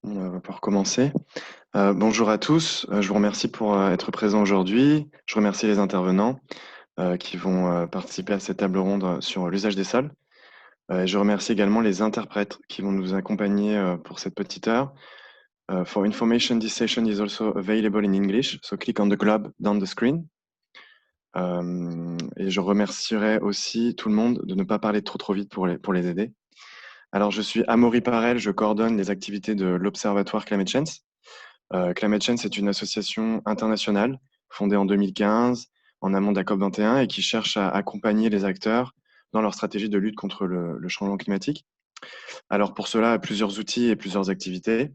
On va pouvoir commencer. Bonjour à tous, je vous remercie pour être présents aujourd'hui. Je remercie les intervenants qui vont participer à cette table ronde sur l'usage des sols. Je remercie également les interprètes qui vont nous accompagner pour cette petite heure. For information, this session is also available in English, so click on the globe down the screen. Et je remercierai aussi tout le monde de ne pas parler trop vite pour les aider. Alors, je suis Amaury Parel, je coordonne les activités de l'Observatoire Climate Change. Climate Change est une association internationale fondée en 2015 en amont de la COP21 et qui cherche à accompagner les acteurs dans leur stratégie de lutte contre le changement climatique. Alors pour cela, plusieurs outils et plusieurs activités.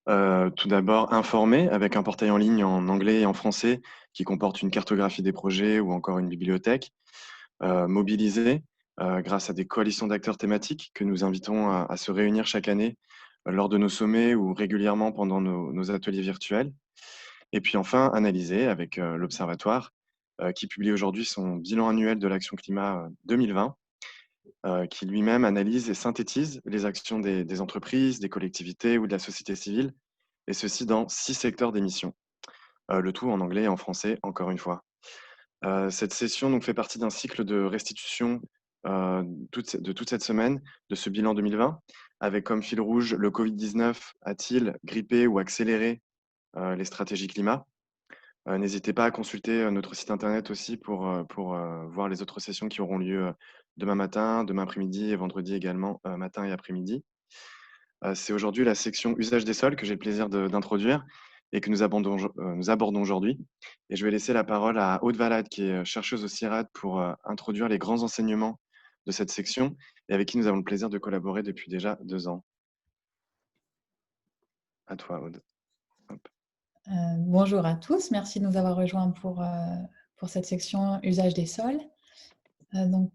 Tout d'abord, informer avec un portail en ligne en anglais et en français qui comporte une cartographie des projets ou encore une bibliothèque. Mobiliser grâce à des coalitions d'acteurs thématiques que nous invitons à se réunir chaque année lors de nos sommets ou régulièrement pendant nos ateliers virtuels. Et puis enfin, analyser avec l'Observatoire qui publie aujourd'hui son bilan annuel de l'action climat 2020, qui lui-même analyse et synthétise les actions des entreprises, des collectivités ou de la société civile, et ceci dans 6 secteurs d'émissions. Le tout en anglais et en français, encore une fois. Cette session donc, fait partie d'un cycle de restitution de toute cette semaine de ce bilan 2020, avec comme fil rouge le Covid-19 a-t-il grippé ou accéléré les stratégies climat. N'hésitez pas à consulter notre site internet aussi pour voir les autres sessions qui auront lieu demain matin, demain après-midi et vendredi également, matin et après-midi. C'est aujourd'hui la section usage des sols que j'ai le plaisir d'introduire et que nous abordons aujourd'hui. Et je vais laisser la parole à Aude Valade, qui est chercheuse au CIRAD, pour introduire les grands enseignements de cette section et avec qui nous avons le plaisir de collaborer depuis déjà 2 ans. À toi, Aude. Hop. Bonjour à tous, merci de nous avoir rejoints pour cette section usage des sols. Donc,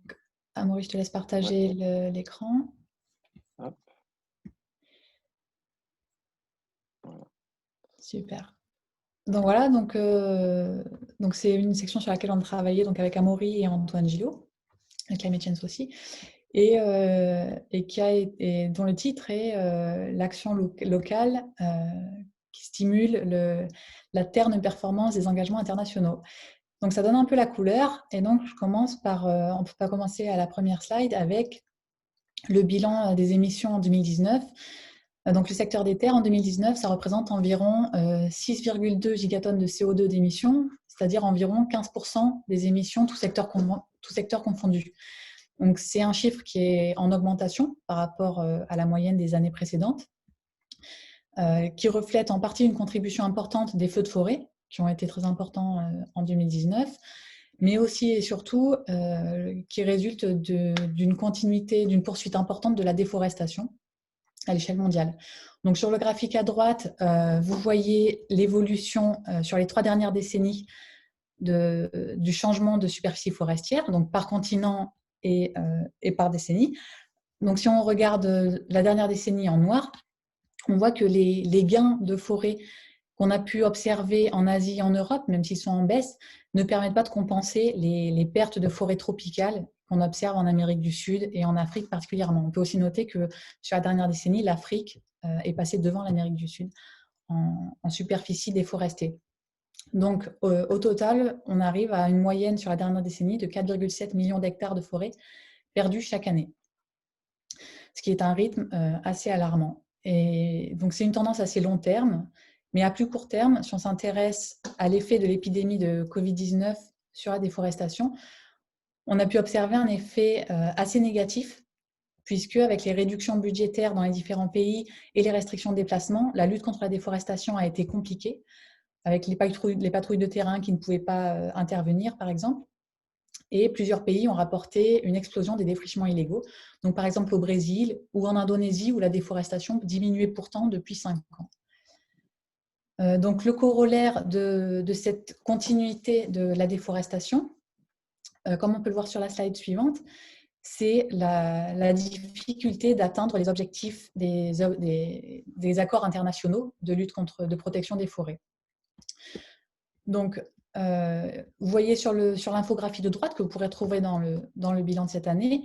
Amaury, je te laisse partager l'écran. Hop. Voilà. Super. Donc voilà, donc c'est une section sur laquelle on a travaillé donc avec Amaury et Antoine Gillot, avec Climate Change aussi, et dont le titre est l'action locale qui stimule la terne performance des engagements internationaux. Donc ça donne un peu la couleur, et donc je commence par, on peut pas commencer à la première slide avec le bilan des émissions en 2019. Donc le secteur des terres en 2019, ça représente environ 6,2 gigatonnes de CO2 d'émissions, c'est-à-dire environ 15% des émissions, tout secteur confondu. Donc c'est un chiffre qui est en augmentation par rapport à la moyenne des années précédentes, qui reflète en partie une contribution importante des feux de forêt, qui ont été très importants en 2019, mais aussi et surtout qui résulte d'une continuité, d'une poursuite importante de la déforestation à l'échelle mondiale. Donc sur le graphique à droite, vous voyez l'évolution sur les 3 dernières décennies du changement de superficie forestière, donc par continent et par décennie. Donc si on regarde la dernière décennie en noir, on voit que les gains de forêt qu'on a pu observer en Asie et en Europe, même s'ils sont en baisse, ne permettent pas de compenser les pertes de forêts tropicales qu'on observe en Amérique du Sud et en Afrique particulièrement. On peut aussi noter que sur la dernière décennie, l'Afrique est passée devant l'Amérique du Sud en superficie déforestée. Donc, au total, on arrive à une moyenne sur la dernière décennie de 4,7 millions d'hectares de forêts perdus chaque année, ce qui est un rythme assez alarmant. Et donc, c'est une tendance assez long terme, mais à plus court terme, si on s'intéresse à l'effet de l'épidémie de Covid-19 sur la déforestation, on a pu observer un effet assez négatif, puisque avec les réductions budgétaires dans les différents pays et les restrictions de déplacement, la lutte contre la déforestation a été compliquée, avec les patrouilles de terrain qui ne pouvaient pas intervenir, par exemple. Et plusieurs pays ont rapporté une explosion des défrichements illégaux. Donc, par exemple, au Brésil ou en Indonésie, où la déforestation diminuait pourtant depuis 5 ans. Donc, le corollaire de cette continuité de la déforestation, comme on peut le voir sur la slide suivante, c'est la difficulté d'atteindre les objectifs des accords internationaux de lutte de protection des forêts. Donc, vous voyez sur l'infographie de droite que vous pourrez trouver dans le bilan de cette année,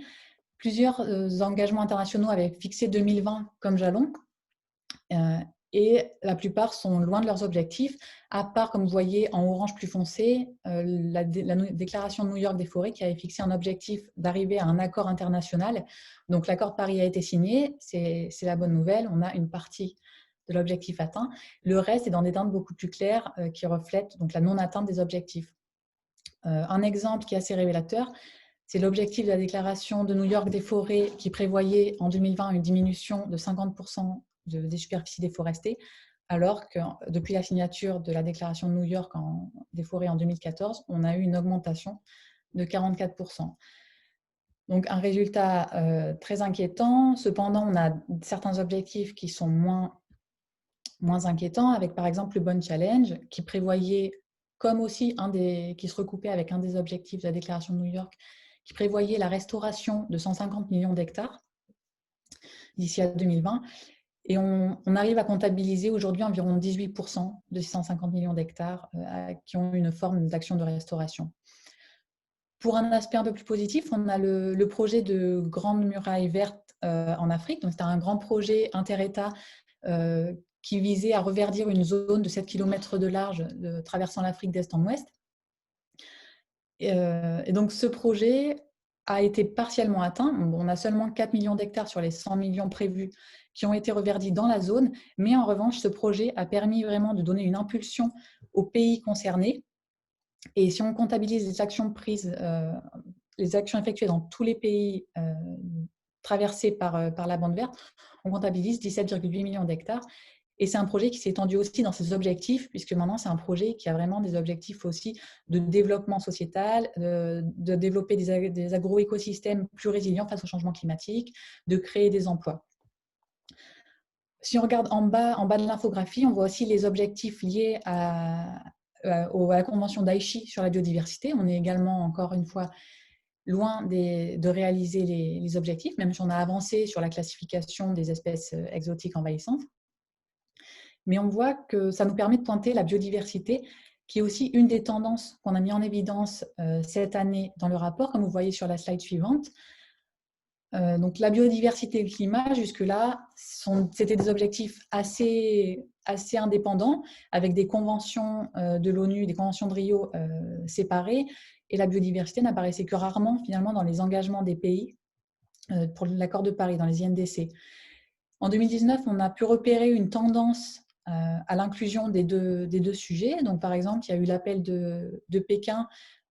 plusieurs engagements internationaux avaient fixé 2020 comme jalon. Et la plupart sont loin de leurs objectifs, à part, comme vous voyez en orange plus foncé, la déclaration de New York des forêts qui avait fixé un objectif d'arriver à un accord international. Donc l'accord de Paris a été signé, c'est la bonne nouvelle, on a une partie de l'objectif atteint. Le reste est dans des teintes beaucoup plus claires qui reflètent donc la non-atteinte des objectifs. Un exemple qui est assez révélateur, c'est l'objectif de la déclaration de New York des forêts qui prévoyait en 2020 une diminution de 50% des superficies déforestées, alors que depuis la signature de la déclaration de New York des forêts en 2014, on a eu une augmentation de 44%. Donc un résultat très inquiétant. Cependant, on a certains objectifs qui sont moins inquiétants, avec par exemple le Bonn Challenge, qui prévoyait, comme aussi qui se recoupait avec un des objectifs de la déclaration de New York, qui prévoyait la restauration de 150 millions d'hectares d'ici à 2020. Et on arrive à comptabiliser aujourd'hui environ 18% de ces 150 millions d'hectares qui ont une forme d'action de restauration. Pour un aspect un peu plus positif, on a le projet de Grande Muraille Verte en Afrique. Donc, c'était un grand projet inter-État qui visait à reverdir une zone de 7 km de large traversant l'Afrique d'est en ouest. Et donc, ce projet a été partiellement atteint. On a seulement 4 millions d'hectares sur les 100 millions prévus qui ont été reverdis dans la zone. Mais en revanche, ce projet a permis vraiment de donner une impulsion aux pays concernés. Et si on comptabilise les actions prises, les actions effectuées dans tous les pays traversés par la bande verte, on comptabilise 17,8 millions d'hectares. Et c'est un projet qui s'est étendu aussi dans ses objectifs, puisque maintenant, c'est un projet qui a vraiment des objectifs aussi de développement sociétal, de développer des agroécosystèmes plus résilients face au changement climatique, de créer des emplois. Si on regarde en bas de l'infographie, on voit aussi les objectifs liés à la Convention d'Aichi sur la biodiversité. On est également, encore une fois, loin de réaliser les objectifs, même si on a avancé sur la classification des espèces exotiques envahissantes. Mais on voit que ça nous permet de pointer la biodiversité, qui est aussi une des tendances qu'on a mis en évidence cette année dans le rapport, comme vous voyez sur la slide suivante. Donc la biodiversité et le climat, jusque-là, c'était des objectifs assez indépendants, avec des conventions de l'ONU, des conventions de Rio séparées, et la biodiversité n'apparaissait que rarement, finalement, dans les engagements des pays pour l'accord de Paris, dans les INDC. En 2019, on a pu repérer une tendance à l'inclusion des deux sujets. Donc, par exemple, il y a eu l'appel de Pékin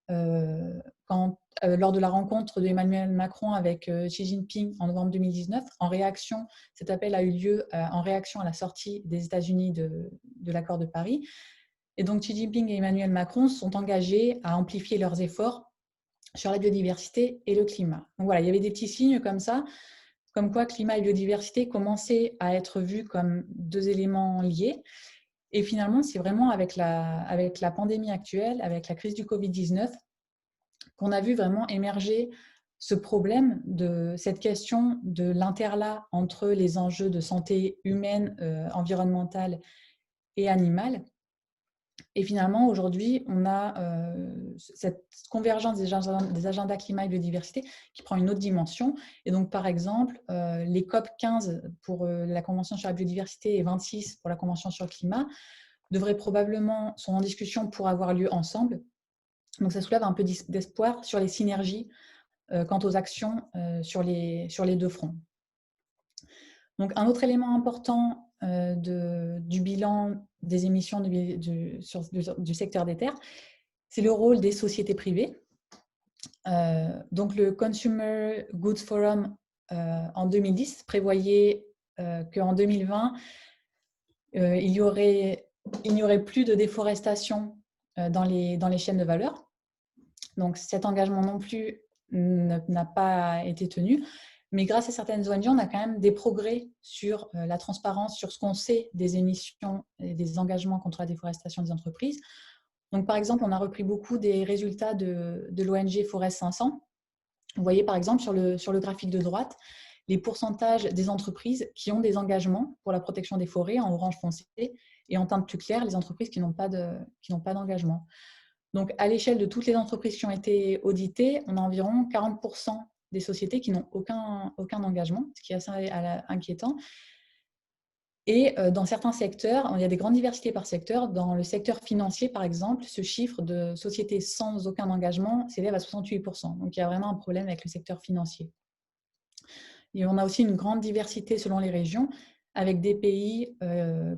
lors de la rencontre d'Emmanuel Macron avec Xi Jinping en novembre 2019. Cet appel a eu lieu en réaction à la sortie des États-Unis de l'accord de Paris. Et donc, Xi Jinping et Emmanuel Macron sont engagés à amplifier leurs efforts sur la biodiversité et le climat. Donc voilà, il y avait des petits signes comme ça, comme quoi climat et biodiversité commençaient à être vus comme deux éléments liés. Et finalement, c'est vraiment avec la pandémie actuelle, avec la crise du Covid-19, qu'on a vu vraiment émerger ce problème de cette question de l'interlac entre les enjeux de santé humaine, environnementale et animale. Et finalement, aujourd'hui, on a cette convergence des agendas climat et biodiversité qui prend une autre dimension. Et donc, par exemple, les COP 15 pour la Convention sur la biodiversité et 26 pour la Convention sur le climat sont en discussion pour avoir lieu ensemble. Donc, ça soulève un peu d'espoir sur les synergies quant aux actions sur les deux fronts. Donc, un autre élément important du bilan des émissions du secteur des terres, c'est le rôle des sociétés privées. Donc, le Consumer Goods Forum en 2010 prévoyait qu'en 2020, il n'y aurait plus de déforestation dans les chaînes de valeur. Donc, cet engagement non plus n'a pas été tenu. Mais grâce à certaines ONG, on a quand même des progrès sur la transparence, sur ce qu'on sait des émissions et des engagements contre la déforestation des entreprises. Donc, par exemple, on a repris beaucoup des résultats de l'ONG Forest 500. Vous voyez, par exemple, sur le graphique de droite, les pourcentages des entreprises qui ont des engagements pour la protection des forêts en orange foncé et en teinte plus claire, les entreprises qui n'ont pas d'engagement. Donc, à l'échelle de toutes les entreprises qui ont été auditées, on a environ 40% des sociétés qui n'ont aucun engagement, ce qui est assez inquiétant. Et dans certains secteurs, il y a des grandes diversités par secteur. Dans le secteur financier, par exemple, ce chiffre de sociétés sans aucun engagement s'élève à 68%. Donc, il y a vraiment un problème avec le secteur financier. Et on a aussi une grande diversité selon les régions, avec des pays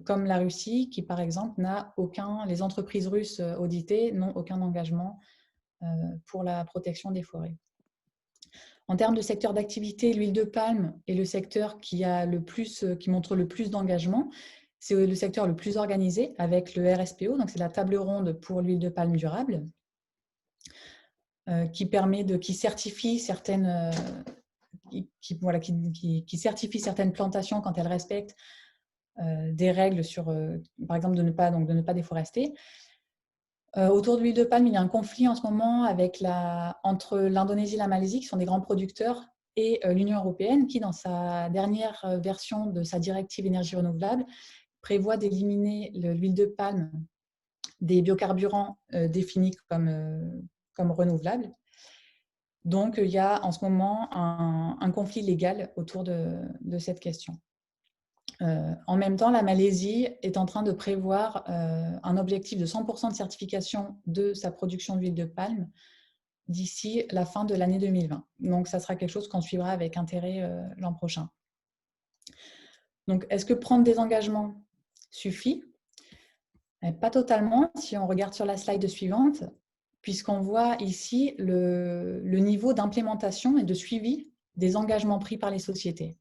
comme la Russie, qui, par exemple, les entreprises russes auditées n'ont aucun engagement pour la protection des forêts. En termes de secteur d'activité, l'huile de palme est le secteur qui montre le plus d'engagement. C'est le secteur le plus organisé avec le RSPO, donc c'est la table ronde pour l'huile de palme durable, qui certifie certaines certifie certaines plantations quand elles respectent des règles sur, par exemple, de ne pas déforester. Autour de l'huile de palme, il y a un conflit en ce moment entre l'Indonésie et la Malaisie, qui sont des grands producteurs, et l'Union européenne, qui, dans sa dernière version de sa directive énergie renouvelable, prévoit d'éliminer l'huile de palme des biocarburants définis comme renouvelables. Donc, il y a en ce moment un conflit légal autour de cette question. En même temps, la Malaisie est en train de prévoir un objectif de 100% de certification de sa production d'huile de palme d'ici la fin de l'année 2020. Donc, ça sera quelque chose qu'on suivra avec intérêt l'an prochain. Donc, est-ce que prendre des engagements suffit? Pas totalement, si on regarde sur la slide suivante, puisqu'on voit ici le niveau d'implémentation et de suivi des engagements pris par les sociétés.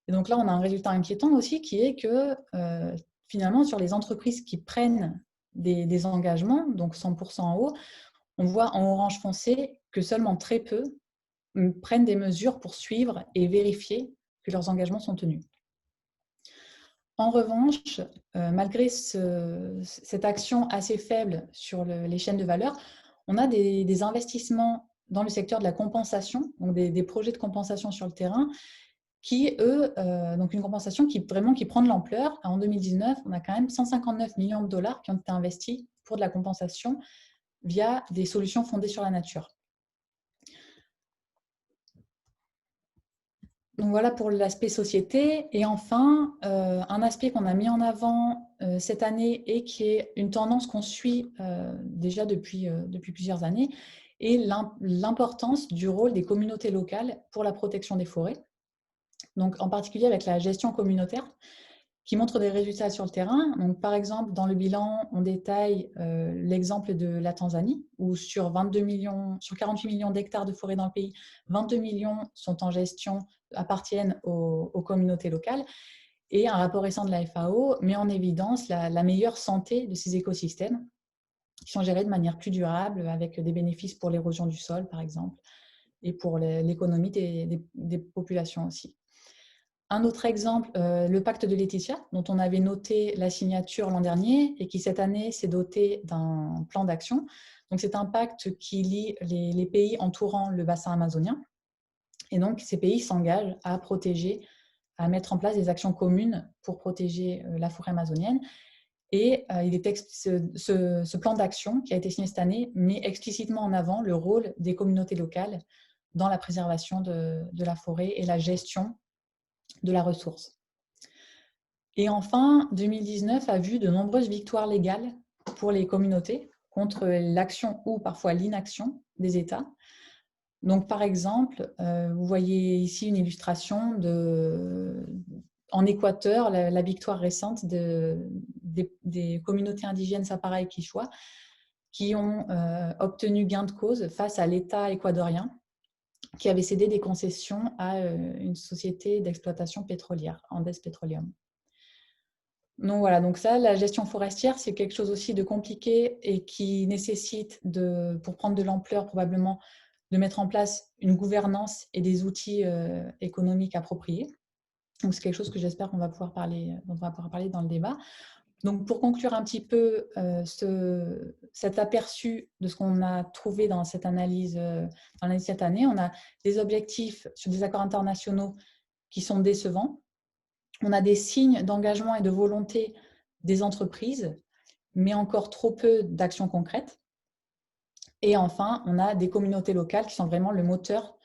Et donc là, on a un résultat inquiétant aussi qui est que finalement, sur les entreprises qui prennent des engagements, donc 100% en haut, on voit en orange foncé que seulement très peu prennent des mesures pour suivre et vérifier que leurs engagements sont tenus. En revanche, malgré cette action assez faible sur les chaînes de valeur, on a des investissements dans le secteur de la compensation, donc des projets de compensation sur le terrain, qui, donc une compensation qui prend de l'ampleur. En 2019, on a quand même 159 millions de dollars qui ont été investis pour de la compensation via des solutions fondées sur la nature. Donc voilà pour l'aspect société. Et enfin, un aspect qu'on a mis en avant cette année et qui est une tendance qu'on suit déjà depuis plusieurs années, est l'importance du rôle des communautés locales pour la protection des forêts. Donc, en particulier avec la gestion communautaire, qui montre des résultats sur le terrain. Donc, par exemple, dans le bilan, on détaille l'exemple de la Tanzanie, où sur 48 millions d'hectares de forêt dans le pays, 22 millions sont en gestion, appartiennent aux communautés locales. Et un rapport récent de la FAO met en évidence la meilleure santé de ces écosystèmes, qui sont gérés de manière plus durable, avec des bénéfices pour l'érosion du sol, par exemple, et pour l'économie des populations aussi. Un autre exemple, le pacte de Laetitia, dont on avait noté la signature l'an dernier et qui cette année s'est doté d'un plan d'action. Donc, c'est un pacte qui lie les pays entourant le bassin amazonien. Et donc, ces pays s'engagent à à mettre en place des actions communes pour protéger la forêt amazonienne. Et ce plan d'action qui a été signé cette année met explicitement en avant le rôle des communautés locales dans la préservation de la forêt et la gestion de la ressource. Et enfin, 2019 a vu de nombreuses victoires légales pour les communautés contre l'action ou parfois l'inaction des États. Donc, par exemple, vous voyez ici une illustration en Équateur, la victoire récente des communautés indigènes Sapara et Quichua qui ont obtenu gain de cause face à l'État équatorien qui avait cédé des concessions à une société d'exploitation pétrolière, Andes Petroleum. Donc voilà, donc ça, la gestion forestière, c'est quelque chose aussi de compliqué et qui nécessite, pour prendre de l'ampleur probablement, de mettre en place une gouvernance et des outils économiques appropriés. Donc c'est quelque chose que j'espère qu'on va pouvoir parler, dont on va pouvoir parler dans le débat. Donc pour conclure un petit peu cet aperçu de ce qu'on a trouvé dans cette analyse, cette année, on a des objectifs sur des accords internationaux qui sont décevants. On a des signes d'engagement et de volonté des entreprises, mais encore trop peu d'actions concrètes. Et enfin, on a des communautés locales qui sont vraiment le moteur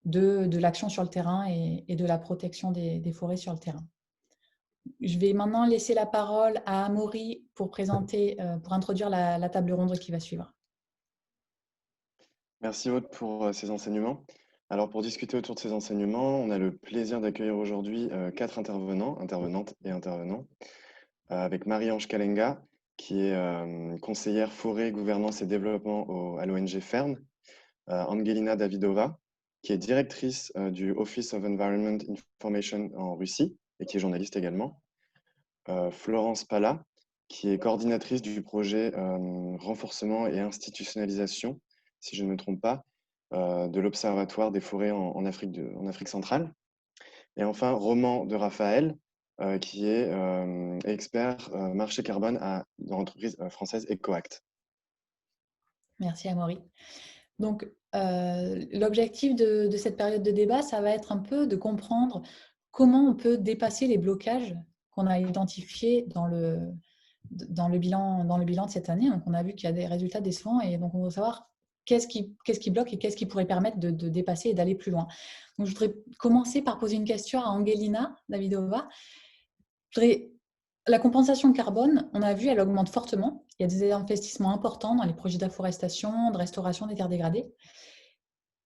de l'action sur le terrain et de la protection des forêts sur le terrain. Je vais maintenant laisser la parole à Amaury pour introduire la table ronde qui va suivre. Merci Aude pour ces enseignements. Alors pour discuter autour de ces enseignements, on a le plaisir d'accueillir aujourd'hui 4 intervenants, intervenantes et intervenants, avec Marie-Ange Kalenga, qui est conseillère forêt, gouvernance et développement à l'ONG Fern, Angelina Davidova, qui est directrice du Office of Environment Information en Russie et qui est journaliste également, Florence Pala, qui est coordinatrice du projet renforcement et institutionnalisation, si je ne me trompe pas, de l'Observatoire des forêts en Afrique centrale. Et enfin, Roman de Raphaël, qui est expert marché carbone dans l'entreprise française EcoAct. Merci Amaury. Donc, l'objectif de cette période de débat, ça va être un peu de comprendre comment on peut dépasser les blocages qu'on a identifiés dans le bilan de cette année. Donc, on a vu qu'il y a des résultats décevants et donc on veut savoir qu'est-ce qui bloque et qu'est-ce qui pourrait permettre de dépasser et d'aller plus loin. Donc, je voudrais commencer par poser une question à Angelina Davidova. La compensation carbone, on a vu, elle augmente fortement. Il y a des investissements importants dans les projets d'afforestation, de restauration des terres dégradées.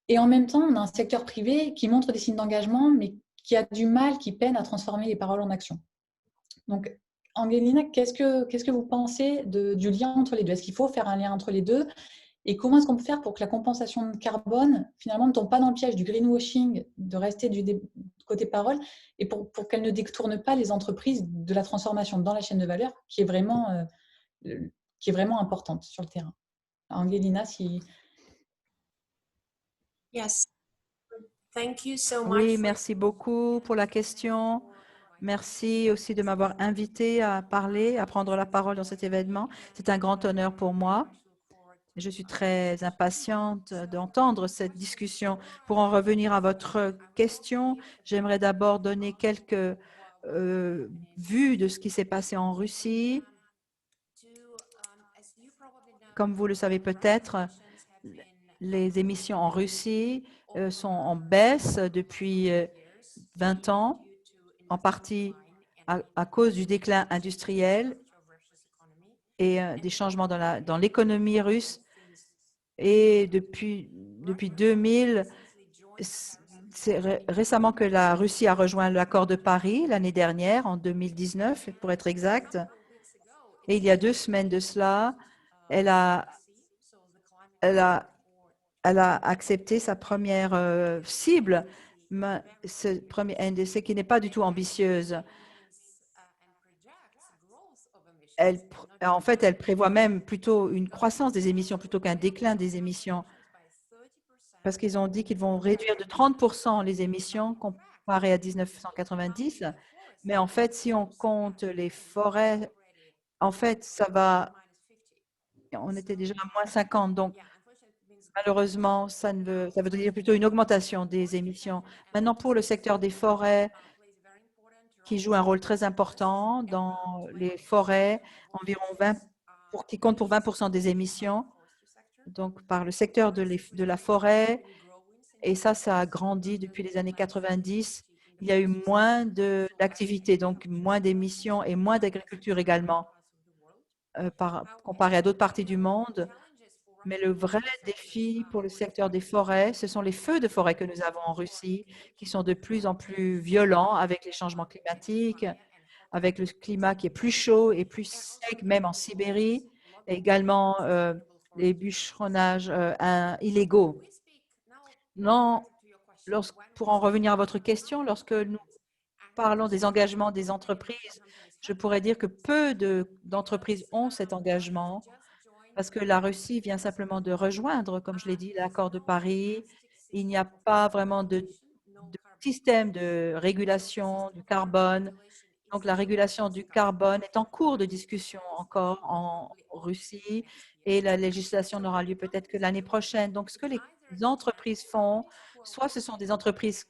Et en même temps, on a un secteur privé qui montre des signes d'engagement, mais qui a du mal, qui peine à transformer les paroles en action. Donc, Angelina, qu'est-ce que vous pensez du lien entre les deux? Est-ce qu'il faut faire un lien entre les deux? Et comment est-ce qu'on peut faire pour que la compensation de carbone, finalement, ne tombe pas dans le piège du greenwashing, de rester du côté parole, et pour qu'elle ne détourne pas les entreprises de la transformation dans la chaîne de valeur, qui est vraiment importante sur le terrain? Angelina, si... Yes. Thank you so much. Oui, merci beaucoup pour la question. Merci aussi de m'avoir invité à parler, à prendre la parole dans cet événement. C'est un grand honneur pour moi. Je suis très impatiente d'entendre cette discussion. Pour en revenir à votre question, j'aimerais d'abord donner quelques vues de ce qui s'est passé en Russie. Comme vous le savez peut-être, les émissions en Russie sont en baisse depuis 20 ans, en partie à cause du déclin industriel et des changements dans l'économie russe. Et depuis 2000, c'est récemment que la Russie a rejoint l'accord de Paris l'année dernière, en 2019 pour être exact. Et il y a 2 semaines de cela, elle a accepté sa première cible, ce premier NDC qui n'est pas du tout ambitieuse. En fait, elle prévoit même plutôt une croissance des émissions plutôt qu'un déclin des émissions, parce qu'ils ont dit qu'ils vont réduire de 30% les émissions comparé à 1990. Mais en fait, si on compte les forêts, en fait, on était déjà à moins 50. Donc, malheureusement, ça veut dire plutôt une augmentation des émissions. Maintenant, pour le secteur des forêts, qui joue un rôle très important dans les forêts, environ 20, qui compte pour 20% des émissions, donc par le secteur de la forêt. Et ça a grandi depuis les années 90. Il y a eu moins d'activités, donc moins d'émissions et moins d'agriculture également, comparé à d'autres parties du monde. Mais le vrai défi pour le secteur des forêts, ce sont les feux de forêt que nous avons en Russie, qui sont de plus en plus violents avec les changements climatiques, avec le climat qui est plus chaud et plus sec, même en Sibérie, et également les bûcheronnages illégaux. Non, pour en revenir à votre question, lorsque nous parlons des engagements des entreprises je pourrais dire que peu d'entreprises ont cet engagement parce que la Russie vient simplement de rejoindre, comme je l'ai dit, l'accord de Paris. Il n'y a pas vraiment de système de régulation du carbone. Donc, la régulation du carbone est en cours de discussion encore en Russie et la législation n'aura lieu peut-être que l'année prochaine. Donc, ce que les entreprises font, soit ce sont des entreprises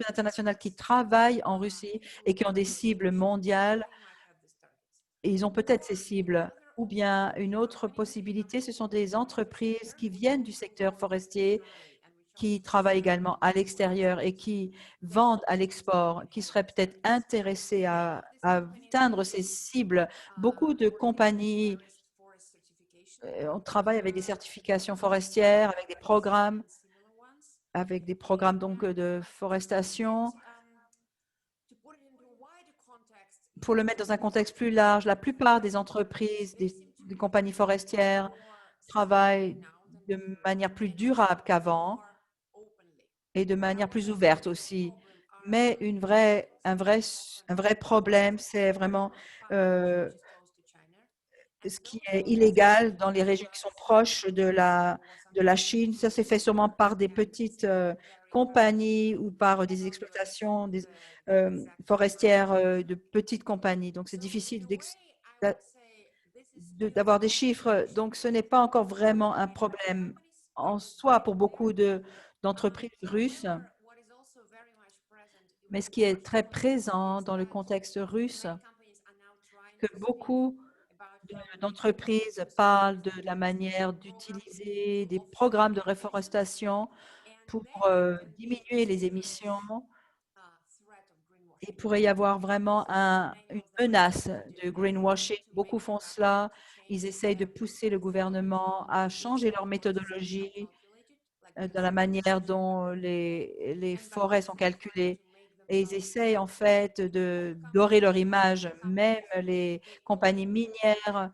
internationales qui travaillent en Russie et qui ont des cibles mondiales, et ils ont peut-être ces cibles. Ou bien une autre possibilité, ce sont des entreprises qui viennent du secteur forestier, qui travaillent également à l'extérieur et qui vendent à l'export, qui seraient peut-être intéressés à atteindre ces cibles. Beaucoup de compagnies on travaille avec des certifications forestières, avec des programmes donc de forestation. Pour le mettre dans un contexte plus large, la plupart des entreprises, des compagnies forestières travaillent de manière plus durable qu'avant et de manière plus ouverte aussi. Mais un vrai problème, c'est vraiment ce qui est illégal dans les régions qui sont proches de la Chine. Ça s'est fait sûrement par des petites compagnies ou par des exploitations forestières de petites compagnies. Donc, c'est difficile d'avoir des chiffres. Donc, ce n'est pas encore vraiment un problème en soi pour beaucoup d'entreprises russes. Mais ce qui est très présent dans le contexte russe, que beaucoup d'entreprises parlent de la manière d'utiliser des programmes de réforestation pour diminuer les émissions. Il pourrait y avoir vraiment une menace de greenwashing. Beaucoup font cela. Ils essayent de pousser le gouvernement à changer leur méthodologie dans la manière dont les forêts sont calculées. Et ils essayent en fait de dorer leur image. Même les compagnies minières,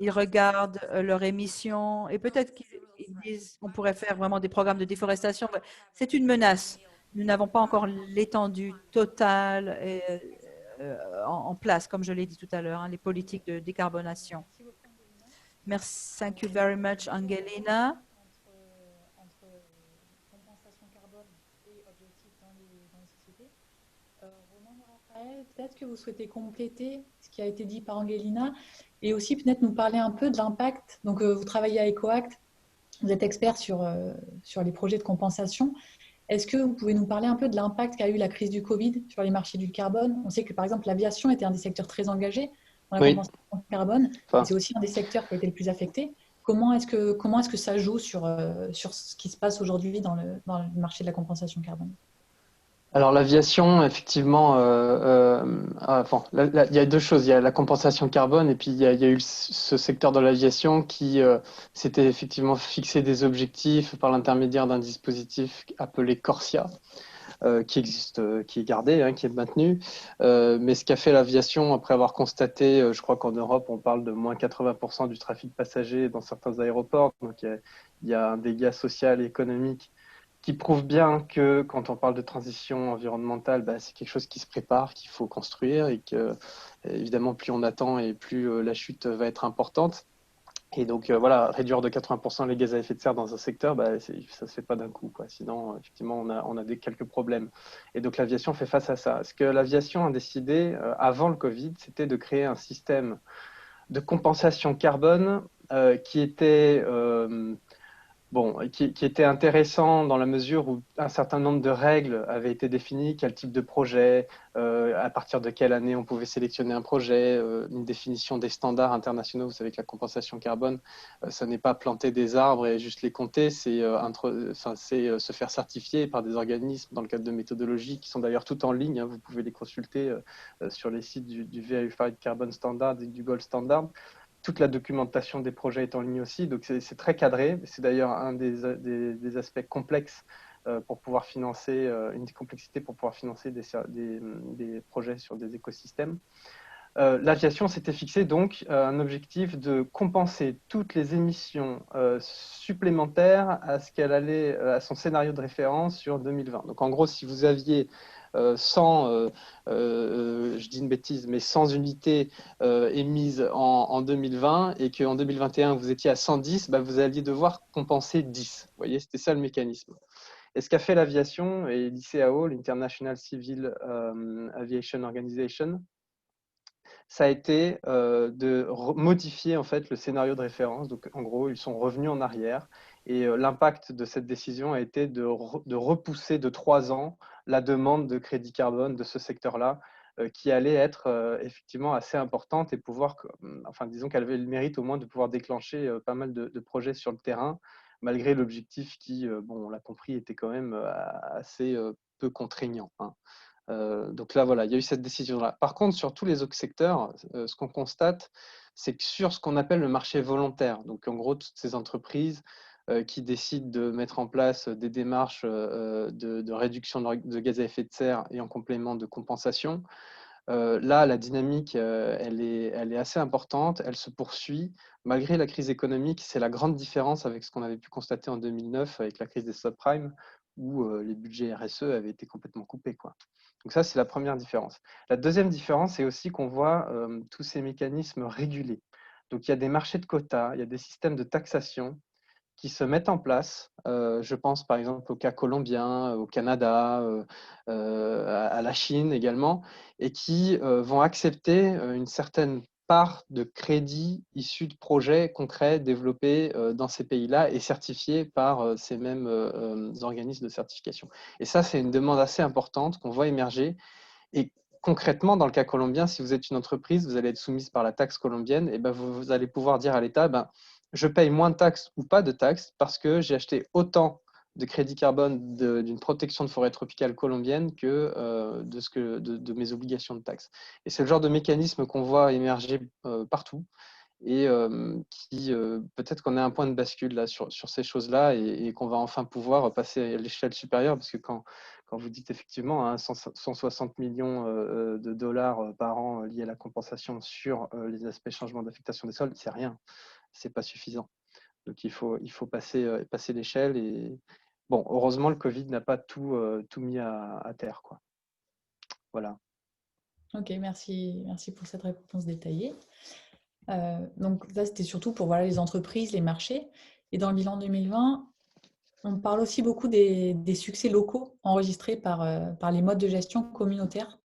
ils regardent leurs émissions et peut-être qu'ils disent qu'on pourrait faire vraiment des programmes de déforestation. C'est une menace. Nous n'avons pas encore l'étendue totale en place, comme je l'ai dit tout à l'heure, les politiques de décarbonation. Merci. Thank you very much, Angelina. Entre compensation carbone et objectifs dans les sociétés. Ronan et Raphaël, peut-être que vous souhaitez compléter ce qui a été dit par Angelina et aussi peut-être nous parler un peu de l'impact. Donc, vous travaillez à EcoAct, vous êtes expert sur les projets de compensation. Est-ce que vous pouvez nous parler un peu de l'impact qu'a eu la crise du Covid sur les marchés du carbone? On sait que, par exemple, l'aviation était un des secteurs très engagés dans la compensation carbone. C'est aussi un des secteurs qui a été le plus affecté. Comment est-ce que ça joue sur ce qui se passe aujourd'hui dans le marché de la compensation carbone? Alors l'aviation, effectivement, il y a deux choses. Il y a la compensation carbone et puis il y a eu ce secteur de l'aviation qui s'était effectivement fixé des objectifs par l'intermédiaire d'un dispositif appelé Corsia, qui existe, qui est gardé, hein, qui est maintenu. Mais ce qu'a fait l'aviation, après avoir constaté, je crois qu'en Europe, on parle de moins 80% du trafic passager dans certains aéroports. Donc il y a un dégât social et économique qui prouve bien que quand on parle de transition environnementale, c'est quelque chose qui se prépare, qu'il faut construire et que, évidemment, plus on attend et plus la chute va être importante. Et donc, voilà, réduire de 80% les gaz à effet de serre dans un secteur, ça ne se fait pas d'un coup, quoi. Sinon, effectivement, on a quelques problèmes. Et donc, l'aviation fait face à ça. Ce que l'aviation a décidé avant le Covid, c'était de créer un système de compensation carbone qui était qui était intéressant dans la mesure où un certain nombre de règles avaient été définies, quel type de projet, à partir de quelle année on pouvait sélectionner un projet, une définition des standards internationaux. Vous savez que la compensation carbone, ça n'est pas planter des arbres et juste les compter, c'est se faire certifier par des organismes dans le cadre de méthodologies qui sont d'ailleurs toutes en ligne, hein, vous pouvez les consulter sur les sites du Verified Carbon Standard et du Gold Standard. Toute la documentation des projets est en ligne aussi, donc c'est très cadré. C'est d'ailleurs un des aspects complexes pour pouvoir financer, une des complexités pour pouvoir financer des projets sur des écosystèmes. L'aviation s'était fixé donc un objectif de compenser toutes les émissions supplémentaires à ce qu'elle allait à son scénario de référence sur 2020. Donc en gros, si vous aviez 100, je dis une bêtise, mais 100 unités émises en 2020 et qu'en 2021 vous étiez à 110, bah, vous alliez devoir compenser 10. Vous voyez, c'était ça le mécanisme. Et ce qu'a fait l'aviation et l'ICAO, l'International Civil Aviation Organization, ça a été de modifier en fait le scénario de référence. Donc en gros, ils sont revenus en arrière et l'impact de cette décision a été de repousser de 3 ans la demande de crédit carbone de ce secteur-là, qui allait être effectivement assez importante et pouvoir, enfin disons qu'elle avait le mérite au moins de pouvoir déclencher pas mal de projets sur le terrain, malgré l'objectif qui, bon, on l'a compris, était quand même assez peu contraignant, hein. Donc là, voilà, il y a eu cette décision-là. Par contre, sur tous les autres secteurs, ce qu'on constate, c'est que sur ce qu'on appelle le marché volontaire, donc en gros, toutes ces entreprises qui décident de mettre en place des démarches de réduction de gaz à effet de serre et en complément de compensation, là, la dynamique, elle est assez importante, elle se poursuit. Malgré la crise économique, c'est la grande différence avec ce qu'on avait pu constater en 2009 avec la crise des subprimes, où les budgets RSE avaient été complètement coupés, quoi. Donc ça, c'est la première différence. La deuxième différence, c'est aussi qu'on voit tous ces mécanismes régulés. Donc il y a des marchés de quotas, il y a des systèmes de taxation qui se mettent en place. Je pense par exemple au cas colombien, au Canada, à la Chine également, et qui vont accepter une certaine part de crédits issus de projets concrets développés dans ces pays-là et certifiés par ces mêmes organismes de certification. Et ça, c'est une demande assez importante qu'on voit émerger. Et concrètement, dans le cas colombien, si vous êtes une entreprise, vous allez être soumise par la taxe colombienne, et ben vous allez pouvoir dire à l'État, ben, je paye moins de taxes ou pas de taxes parce que j'ai acheté autant de crédit carbone d'une protection de forêt tropicale colombienne que, de mes obligations de taxes. Et c'est le genre de mécanisme qu'on voit émerger partout et qui peut-être qu'on est à un point de bascule là, sur ces choses-là et qu'on va enfin pouvoir passer à l'échelle supérieure parce que quand vous dites effectivement hein, 160 millions de dollars par an liés à la compensation sur les aspects changement d'affectation des sols, c'est rien, c'est pas suffisant. Donc il faut passer l'échelle et bon, heureusement le Covid n'a pas tout mis à terre, quoi. Voilà. Ok, merci pour cette réponse détaillée. Donc ça, c'était surtout pour voilà, les entreprises, les marchés. Et dans le bilan 2020, on parle aussi beaucoup des succès locaux enregistrés par les modes de gestion communautaires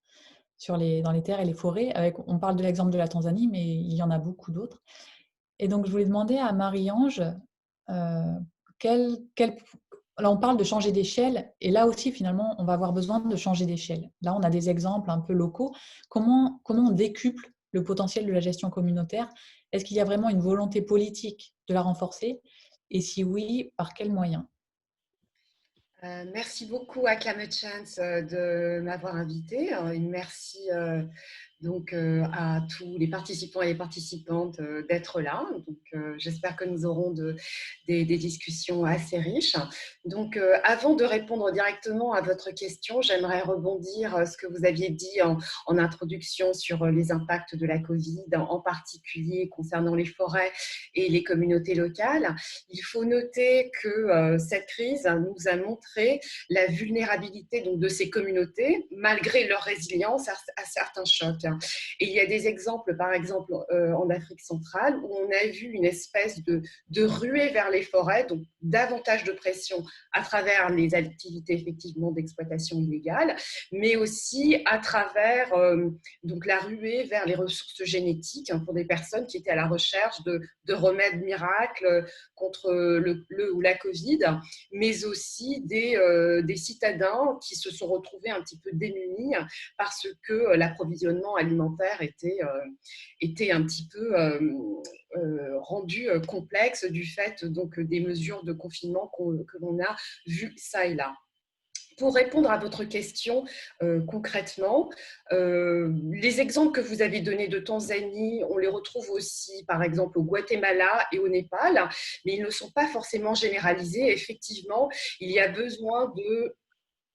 dans les terres et les forêts. On parle de l'exemple de la Tanzanie, mais il y en a beaucoup d'autres. Et donc, je voulais demander à Marie-Ange, euh, là, on parle de changer d'échelle, et là aussi, finalement, on va avoir besoin de changer d'échelle. Là, on a des exemples un peu locaux. Comment on décuple le potentiel de la gestion communautaire? Est-ce qu'il y a vraiment une volonté politique de la renforcer? Et si oui, par quels moyens? Merci beaucoup à Climate Chance de m'avoir invitée. Et merci donc à tous les participants et les participantes d'être là. Donc j'espère que nous aurons des discussions assez riches. Donc avant de répondre directement à votre question, j'aimerais rebondir ce que vous aviez dit en introduction sur les impacts de la Covid, en particulier concernant les forêts et les communautés locales. Il faut noter que cette crise nous a montré la vulnérabilité donc, de ces communautés, malgré leur résilience à certains chocs. Et il y a des exemples, par exemple en Afrique centrale, où on a vu une espèce de ruée vers les forêts, donc davantage de pression à travers les activités effectivement d'exploitation illégale, mais aussi à travers donc la ruée vers les ressources génétiques hein, pour des personnes qui étaient à la recherche de remèdes miracles contre le ou la Covid, mais aussi des citadins qui se sont retrouvés un petit peu démunis parce que l'approvisionnement alimentaire était un petit peu rendu complexe du fait donc, des mesures de confinement que l'on a vues ça et là. Pour répondre à votre question concrètement, les exemples que vous avez donnés de Tanzanie, on les retrouve aussi par exemple au Guatemala et au Népal, mais ils ne sont pas forcément généralisés. Effectivement, il y a besoin de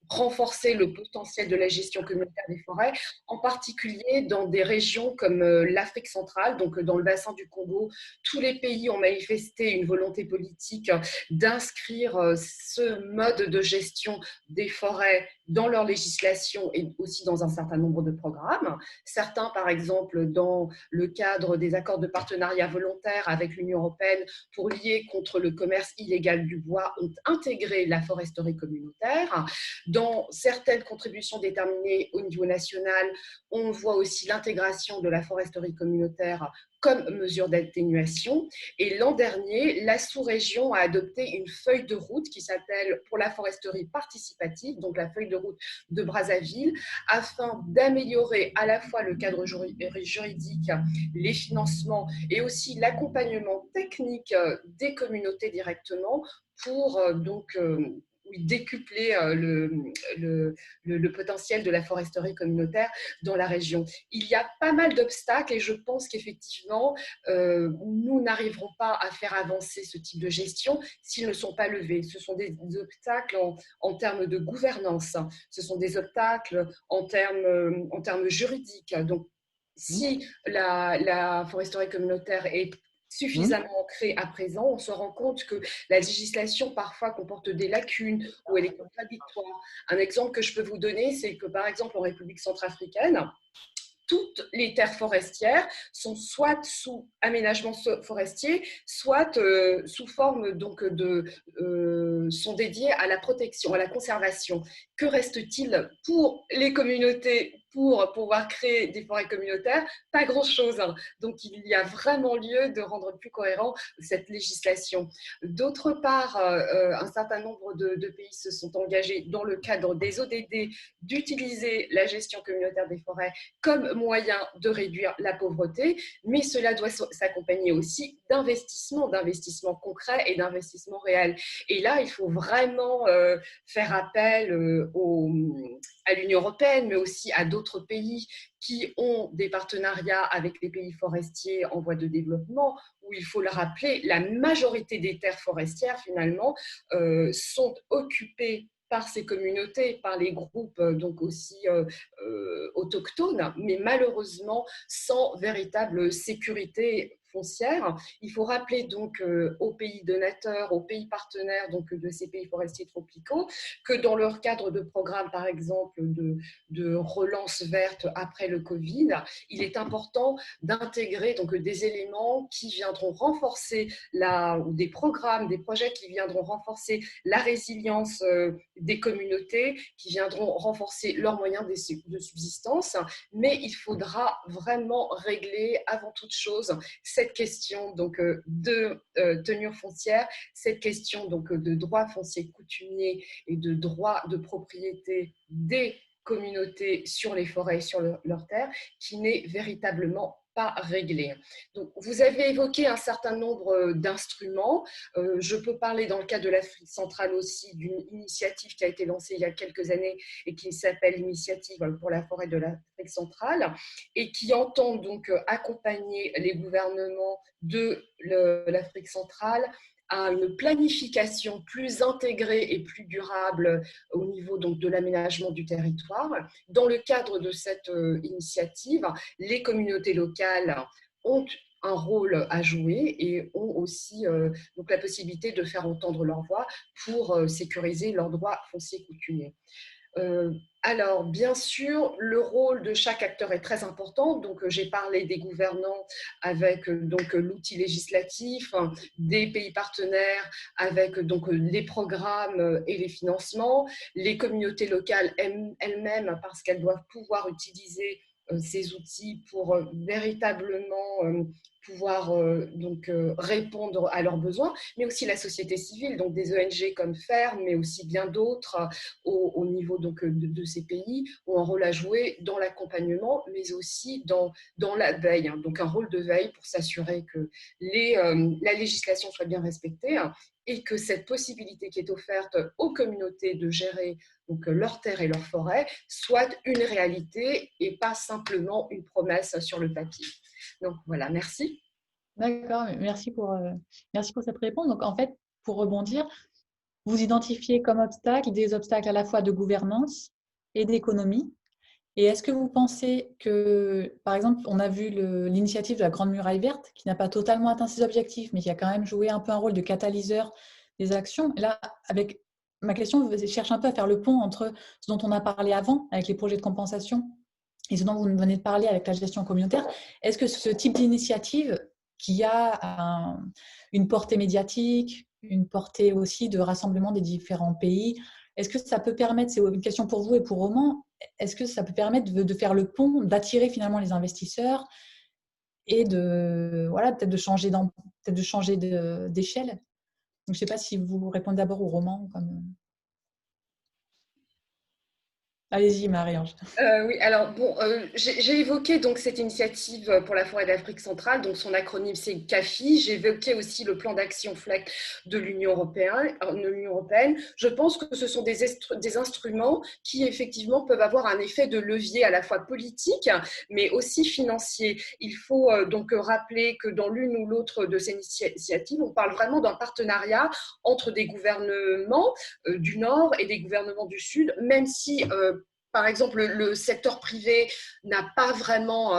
renforcer le potentiel de la gestion communautaire des forêts, en particulier dans des régions comme l'Afrique centrale, donc dans le bassin du Congo. Tous les pays ont manifesté une volonté politique d'inscrire ce mode de gestion des forêts dans leur législation et aussi dans un certain nombre de programmes. Certains, par exemple, dans le cadre des accords de partenariat volontaire avec l'Union européenne pour lier contre le commerce illégal du bois, ont intégré la foresterie communautaire. Dans certaines contributions déterminées au niveau national, on voit aussi l'intégration de la foresterie communautaire comme mesure d'atténuation. Et l'an dernier, la sous-région a adopté une feuille de route qui s'appelle pour la foresterie participative, donc la feuille de route de Brazzaville, afin d'améliorer à la fois le cadre juridique, les financements et aussi l'accompagnement technique des communautés directement pour décupler le potentiel de la foresterie communautaire dans la région. Il y a pas mal d'obstacles et je pense qu'effectivement, nous n'arriverons pas à faire avancer ce type de gestion s'ils ne sont pas levés. Ce sont des obstacles en termes de gouvernance, ce sont des obstacles en termes juridiques. Donc, si la foresterie communautaire est suffisamment ancrée à présent, on se rend compte que la législation parfois comporte des lacunes ou elle est contradictoire. Un exemple que je peux vous donner, c'est que par exemple en République centrafricaine, toutes les terres forestières sont soit sous aménagement forestier, soit sous forme sont dédiées à la protection, à la conservation. Que reste-t-il pour les communautés pour pouvoir créer des forêts communautaires? Pas grand-chose. Donc, il y a vraiment lieu de rendre plus cohérent cette législation. D'autre part, un certain nombre de pays se sont engagés dans le cadre des ODD d'utiliser la gestion communautaire des forêts comme moyen de réduire la pauvreté, mais cela doit s'accompagner aussi d'investissements concrets et d'investissements réels. Et là, il faut vraiment faire appel à l'Union européenne, mais aussi à d'autres pays qui ont des partenariats avec les pays forestiers en voie de développement, où il faut le rappeler, la majorité des terres forestières, finalement, sont occupées par ces communautés, par les groupes donc aussi autochtones, mais malheureusement sans véritable sécurité foncière. Il faut rappeler donc aux pays donateurs, aux pays partenaires donc de ces pays forestiers tropicaux, que dans leur cadre de programme, par exemple, de relance verte après le Covid, il est important d'intégrer donc des éléments qui viendront renforcer ou des programmes, des projets qui viendront renforcer la résilience des communautés, qui viendront renforcer leurs moyens de subsistance. Mais il faudra vraiment régler avant toute chose cette question donc, de tenure foncière, cette question donc, de droit foncier coutumier et de droit de propriété des communautés sur les forêts et sur leurs terres, qui n'est véritablement pas réglé. Donc, vous avez évoqué un certain nombre d'instruments. Je peux parler dans le cas de l'Afrique centrale aussi d'une initiative qui a été lancée il y a quelques années et qui s'appelle l'Initiative pour la forêt de l'Afrique centrale et qui entend donc accompagner les gouvernements de l'Afrique centrale à une planification plus intégrée et plus durable au niveau donc, de l'aménagement du territoire. Dans le cadre de cette initiative, les communautés locales ont un rôle à jouer et ont aussi donc la possibilité de faire entendre leur voix pour sécuriser leurs droits fonciers coutumiers. Alors, bien sûr, le rôle de chaque acteur est très important. Donc, j'ai parlé des gouvernants avec donc l'outil législatif, des pays partenaires avec donc les programmes et les financements, les communautés locales elles-mêmes parce qu'elles doivent pouvoir utiliser ces outils pour véritablement pouvoir répondre à leurs besoins, mais aussi la société civile, donc des ONG comme FERM, mais aussi bien d'autres au niveau donc, de ces pays ont un rôle à jouer dans l'accompagnement, mais aussi dans la veille, donc un rôle de veille pour s'assurer que la législation soit bien respectée et que cette possibilité qui est offerte aux communautés de gérer donc, leurs terres et leurs forêts soit une réalité et pas simplement une promesse sur le papier. Donc voilà, merci. D'accord, merci pour cette réponse. Donc en fait, pour rebondir, vous identifiez comme obstacles des obstacles à la fois de gouvernance et d'économie. Et est-ce que vous pensez que, par exemple, on a vu l'initiative de la Grande Muraille Verte, qui n'a pas totalement atteint ses objectifs, mais qui a quand même joué un peu un rôle de catalyseur des actions. Et là, avec ma question, je cherche un peu à faire le pont entre ce dont on a parlé avant, avec les projets de compensation, et ce dont vous venez de parler avec la gestion communautaire. Est-ce que ce type d'initiative, qui a une portée médiatique, une portée aussi de rassemblement des différents pays, est-ce que ça peut permettre, c'est une question pour vous et pour Roman, est-ce que ça peut permettre de faire le pont, d'attirer finalement les investisseurs et peut-être de changer d'échelle? Donc, je ne sais pas si vous répondez d'abord au Roman. Allez-y, Marie-Ange. Oui, alors bon, j'ai évoqué donc cette initiative pour la forêt d'Afrique centrale, donc son acronyme c'est CAFI. J'ai évoqué aussi le plan d'action FLEC de l'Union européenne. Je pense que ce sont des instruments qui effectivement peuvent avoir un effet de levier à la fois politique, mais aussi financier. Il faut donc rappeler que dans l'une ou l'autre de ces initiatives, on parle vraiment d'un partenariat entre des gouvernements du Nord et des gouvernements du Sud, même si par exemple, le secteur privé n'a pas vraiment,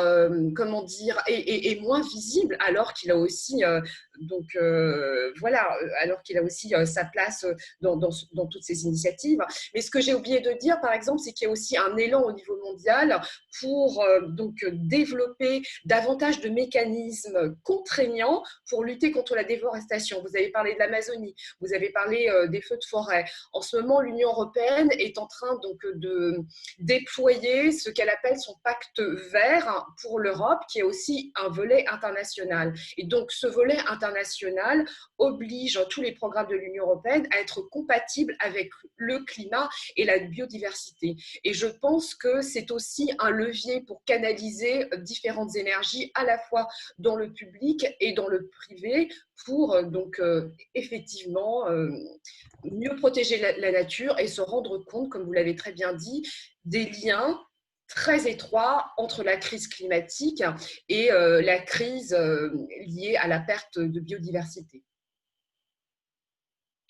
comment dire, est moins visible, alors qu'il a aussi, alors qu'il a aussi sa place dans toutes ces initiatives. Mais ce que j'ai oublié de dire, par exemple, c'est qu'il y a aussi un élan au niveau mondial pour développer davantage de mécanismes contraignants pour lutter contre la déforestation. Vous avez parlé de l'Amazonie, vous avez parlé des feux de forêt. En ce moment, l'Union européenne est en train donc de déployer ce qu'elle appelle son pacte vert pour l'Europe, qui est aussi un volet international. Et donc, ce volet international oblige tous les programmes de l'Union européenne à être compatibles avec le climat et la biodiversité. Et je pense que c'est aussi un levier pour canaliser différentes énergies, à la fois dans le public et dans le privé, pour effectivement mieux protéger la nature et se rendre compte, comme vous l'avez très bien dit, des liens très étroits entre la crise climatique et la crise liée à la perte de biodiversité.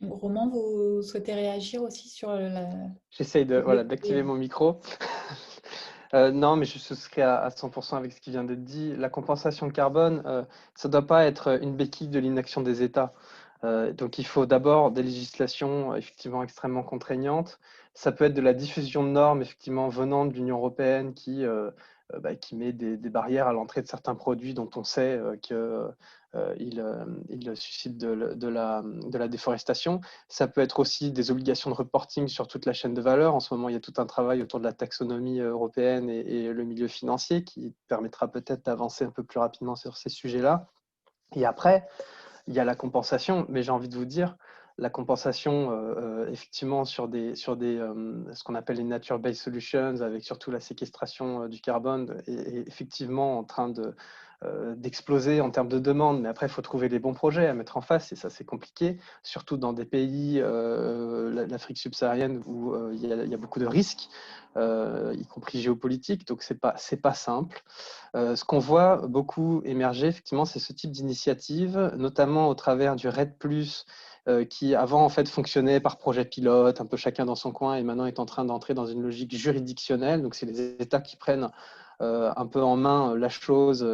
Roman, vous souhaitez réagir aussi sur J'essaye d'activer mon micro. Non, mais je souscris à 100% avec ce qui vient d'être dit. La compensation carbone, ça ne doit pas être une béquille de l'inaction des États. Donc, il faut d'abord des législations effectivement extrêmement contraignantes. Ça peut être de la diffusion de normes effectivement venant de l'Union européenne qui met des barrières à l'entrée de certains produits dont on sait qu'ils suscitent de la déforestation. Ça peut être aussi des obligations de reporting sur toute la chaîne de valeur. En ce moment, il y a tout un travail autour de la taxonomie européenne et le milieu financier qui permettra peut-être d'avancer un peu plus rapidement sur ces sujets-là. Et après, il y a la compensation, mais j'ai envie de vous dire, la compensation, effectivement, sur ce qu'on appelle les nature-based solutions, avec surtout la séquestration du carbone, est effectivement en train d'exploser en termes de demande. Mais après, il faut trouver les bons projets à mettre en face, et ça, c'est compliqué, surtout dans des pays, l'Afrique subsaharienne, où il y a beaucoup de risques, y compris géopolitiques, donc c'est pas simple. Ce qu'on voit beaucoup émerger, effectivement, c'est ce type d'initiative, notamment au travers du REDD+, qui avant en fait fonctionnait par projet pilote, un peu chacun dans son coin, et maintenant est en train d'entrer dans une logique juridictionnelle. Donc c'est les États qui prennent un peu en main la chose,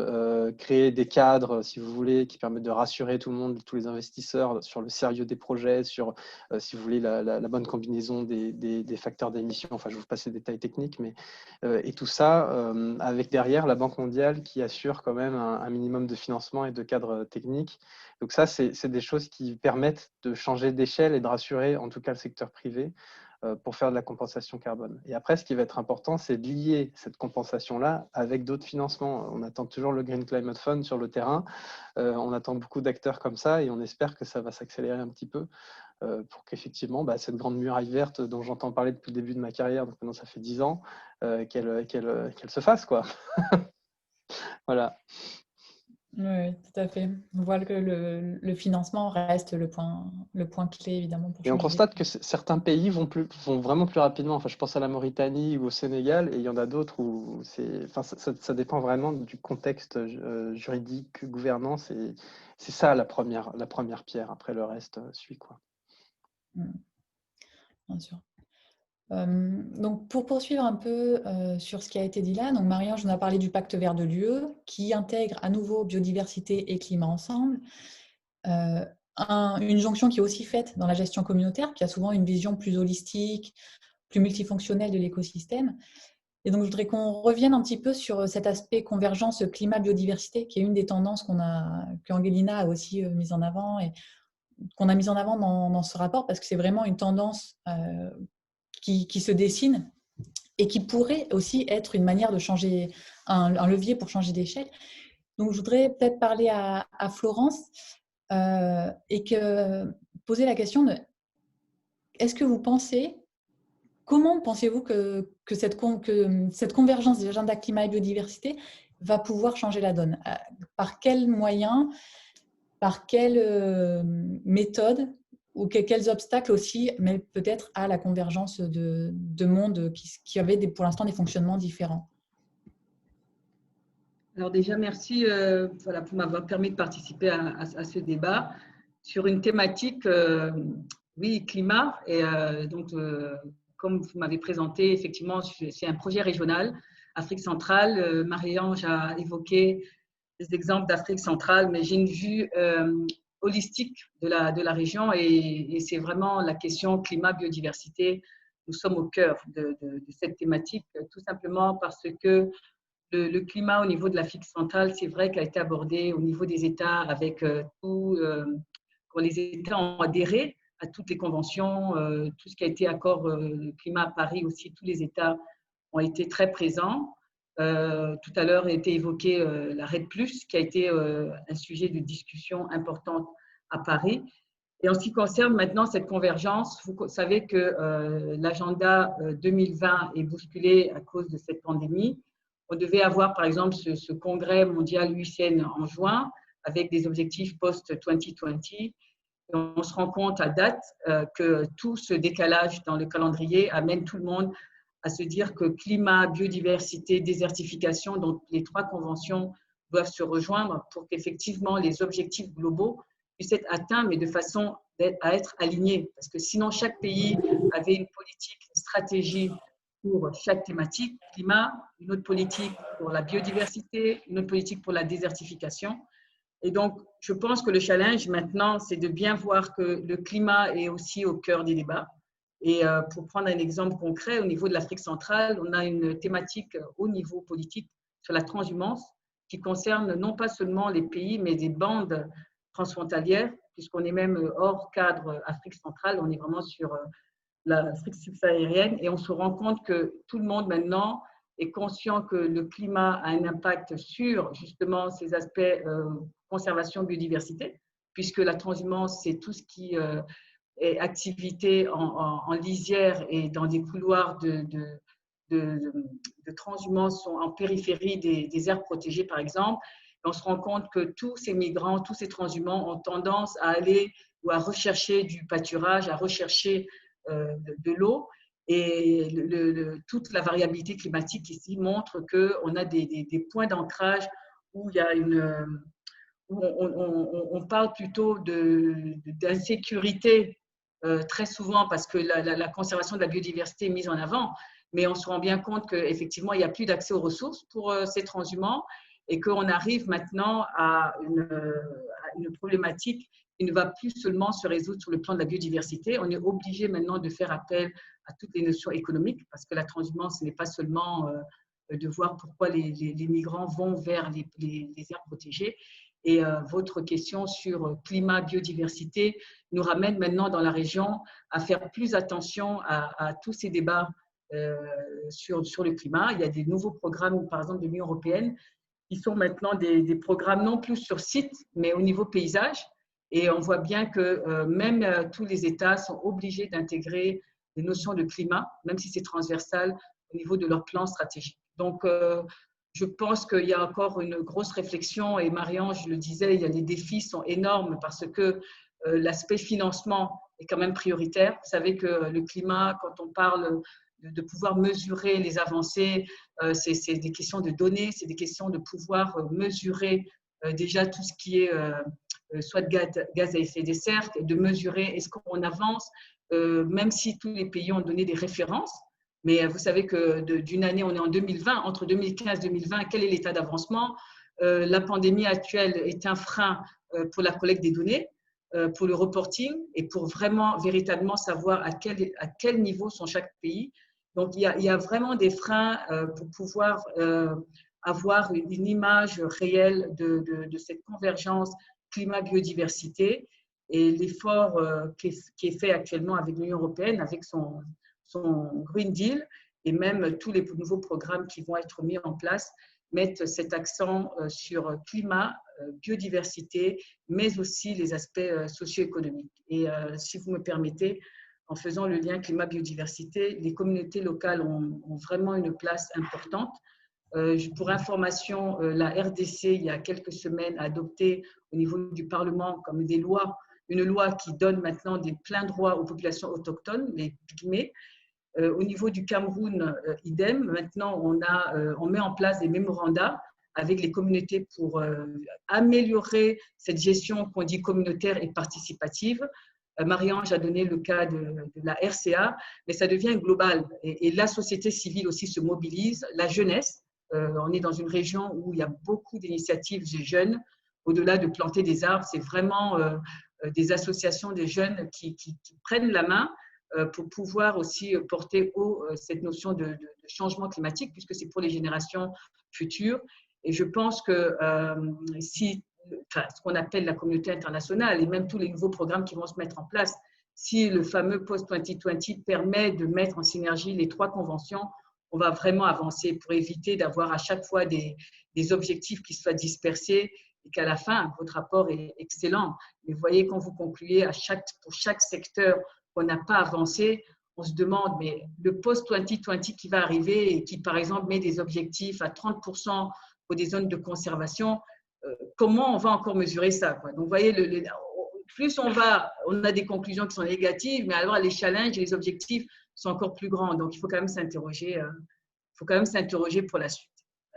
créer des cadres, si vous voulez, qui permettent de rassurer tout le monde, tous les investisseurs sur le sérieux des projets, sur, si vous voulez, la bonne combinaison des facteurs d'émission. Enfin, je vous passe les détails techniques, mais et tout ça avec derrière la Banque mondiale qui assure quand même un minimum de financement et de cadre technique. Donc ça, c'est des choses qui permettent de changer d'échelle et de rassurer en tout cas le secteur privé pour faire de la compensation carbone. Et après, ce qui va être important, c'est de lier cette compensation-là avec d'autres financements. On attend toujours le Green Climate Fund sur le terrain. On attend beaucoup d'acteurs comme ça et on espère que ça va s'accélérer un petit peu pour qu'effectivement, cette grande muraille verte dont j'entends parler depuis le début de ma carrière, donc maintenant ça fait 10 ans, qu'elle se fasse, quoi. Voilà. Oui, tout à fait. On voit que le financement reste le point clé, évidemment, pour Et on changer. constate que certains pays vont vraiment plus rapidement. Enfin, je pense à la Mauritanie ou au Sénégal, et il y en a d'autres où ça dépend vraiment du contexte juridique, gouvernance, et c'est ça la première pierre. Après, le reste suit, quoi. bien sûr. Donc, pour poursuivre un peu sur ce qui a été dit là, donc Marie-Ange nous a parlé du pacte vert de l'UE qui intègre à nouveau biodiversité et climat ensemble. Une jonction qui est aussi faite dans la gestion communautaire, qui a souvent une vision plus holistique, plus multifonctionnelle de l'écosystème. Et donc, je voudrais qu'on revienne un petit peu sur cet aspect convergence climat-biodiversité, qui est une des tendances qu'Angelina a aussi mise en avant et qu'on a mise en avant dans ce rapport, parce que c'est vraiment une tendance qui se dessine et qui pourrait aussi être une manière de changer, un levier pour changer d'échelle. Donc, je voudrais peut-être parler à Florence et poser la question de est-ce que vous pensez, comment pensez-vous que cette convergence des agendas climat et biodiversité va pouvoir changer la donne? Par quels moyens, par quelle méthode ou quels obstacles aussi, mais peut-être à la convergence de mondes qui avaient pour l'instant des fonctionnements différents? Alors déjà, merci voilà, pour m'avoir permis de participer à ce débat sur une thématique, oui, climat. Et donc, comme vous m'avez présenté, effectivement, c'est un projet régional, Afrique centrale. Marie-Ange a évoqué des exemples d'Afrique centrale, mais j'ai une vue holistique de la région et c'est vraiment la question climat-biodiversité. Nous sommes au cœur de cette thématique, tout simplement parce que le climat au niveau de l'Afrique centrale, c'est vrai qu'il a été abordé au niveau des États avec quand les États ont adhéré à toutes les conventions, tout ce qui a été accord climat à Paris aussi, tous les États ont été très présents. Tout à l'heure a été évoqué la RED+, qui a été un sujet de discussion importante à Paris. Et en ce qui concerne maintenant cette convergence, vous savez que l'agenda 2020 est bousculé à cause de cette pandémie. On devait avoir, par exemple, ce congrès mondial UICN en juin avec des objectifs post-2020. Et on se rend compte à date que tout ce décalage dans le calendrier amène tout le monde à se dire que climat, biodiversité, désertification, donc les trois conventions doivent se rejoindre pour qu'effectivement les objectifs globaux puissent être atteints, mais de façon à être alignés. Parce que sinon, chaque pays avait une politique, une stratégie pour chaque thématique, climat, une autre politique pour la biodiversité, une autre politique pour la désertification. Et donc, je pense que le challenge maintenant, c'est de bien voir que le climat est aussi au cœur des débats. Et pour prendre un exemple concret, au niveau de l'Afrique centrale, on a une thématique au niveau politique sur la transhumance qui concerne non pas seulement les pays, mais des bandes transfrontalières, puisqu'on est même hors cadre Afrique centrale, on est vraiment sur l'Afrique subsaharienne, et on se rend compte que tout le monde maintenant est conscient que le climat a un impact sur justement ces aspects conservation biodiversité, puisque la transhumance, c'est tout ce qui est activité en lisière et dans des couloirs de transhumance en périphérie des aires protégées, par exemple. Et on se rend compte que tous ces migrants, tous ces transhumants ont tendance à aller ou à rechercher du pâturage, à rechercher de l'eau. Et toute la variabilité climatique ici montre qu'on a des points d'ancrage où il y a où on parle plutôt d'insécurité très souvent parce que la conservation de la biodiversité est mise en avant, mais on se rend bien compte qu'effectivement, il n'y a plus d'accès aux ressources pour ces transhumants et qu'on arrive maintenant à une problématique qui ne va plus seulement se résoudre sur le plan de la biodiversité. On est obligé maintenant de faire appel à toutes les notions économiques parce que la transhumance, ce n'est pas seulement de voir pourquoi les migrants vont vers les aires protégées. Et votre question sur climat, biodiversité nous ramène maintenant dans la région à faire plus attention à tous ces débats sur le climat. Il y a des nouveaux programmes, par exemple de l'Union européenne, qui sont maintenant des programmes non plus sur site, mais au niveau paysage. Et on voit bien que même tous les États sont obligés d'intégrer les notions de climat, même si c'est transversal au niveau de leur plan stratégique. Donc, je pense qu'il y a encore une grosse réflexion et Marie-Ange le disait, les défis sont énormes parce que l'aspect financement est quand même prioritaire. Vous savez que le climat, quand on parle de pouvoir mesurer les avancées, c'est des questions de données, c'est des questions de pouvoir mesurer déjà tout ce qui est soit de gaz à effet de serre, de mesurer est-ce qu'on avance, même si tous les pays ont donné des références. Mais vous savez que d'une année, on est en 2020, entre 2015 et 2020, quel est l'état d'avancement? La pandémie actuelle est un frein pour la collecte des données, pour le reporting et pour vraiment, véritablement savoir à quel niveau sont chaque pays. Donc, il y a vraiment des freins pour pouvoir avoir une image réelle de cette convergence climat-biodiversité et l'effort qui est fait actuellement avec l'Union européenne, avec son Green Deal et même tous les nouveaux programmes qui vont être mis en place mettent cet accent sur climat, biodiversité, mais aussi les aspects socio-économiques. Et si vous me permettez, en faisant le lien climat-biodiversité, les communautés locales ont vraiment une place importante. Pour information, la RDC, il y a quelques semaines, a adopté au niveau du Parlement comme une loi qui donne maintenant des pleins droits aux populations autochtones, les Pygmées. Au niveau du Cameroun, idem. Maintenant, on met en place des mémorandas avec les communautés pour améliorer cette gestion qu'on dit communautaire et participative. Marie-Ange a donné le cas de la RCA, mais ça devient global. Et la société civile aussi se mobilise, la jeunesse. On est dans une région où il y a beaucoup d'initiatives de jeunes. Au-delà de planter des arbres, c'est vraiment des associations des jeunes qui prennent la main pour pouvoir aussi porter haut cette notion de changement climatique, puisque c'est pour les générations futures. Et je pense que ce qu'on appelle la communauté internationale et même tous les nouveaux programmes qui vont se mettre en place, si le fameux Post-2020 permet de mettre en synergie les 3 conventions, on va vraiment avancer pour éviter d'avoir à chaque fois des objectifs qui soient dispersés et qu'à la fin, votre rapport est excellent. Mais vous voyez, quand vous concluez pour chaque secteur qu'on n'a pas avancé, on se demande, mais le post-2020 qui va arriver et qui, par exemple, met des objectifs à 30% pour des zones de conservation, comment on va encore mesurer ça, quoi? Donc, vous voyez, plus on a des conclusions qui sont négatives, mais alors les challenges et les objectifs sont encore plus grands. Donc, il faut quand même s'interroger pour la suite.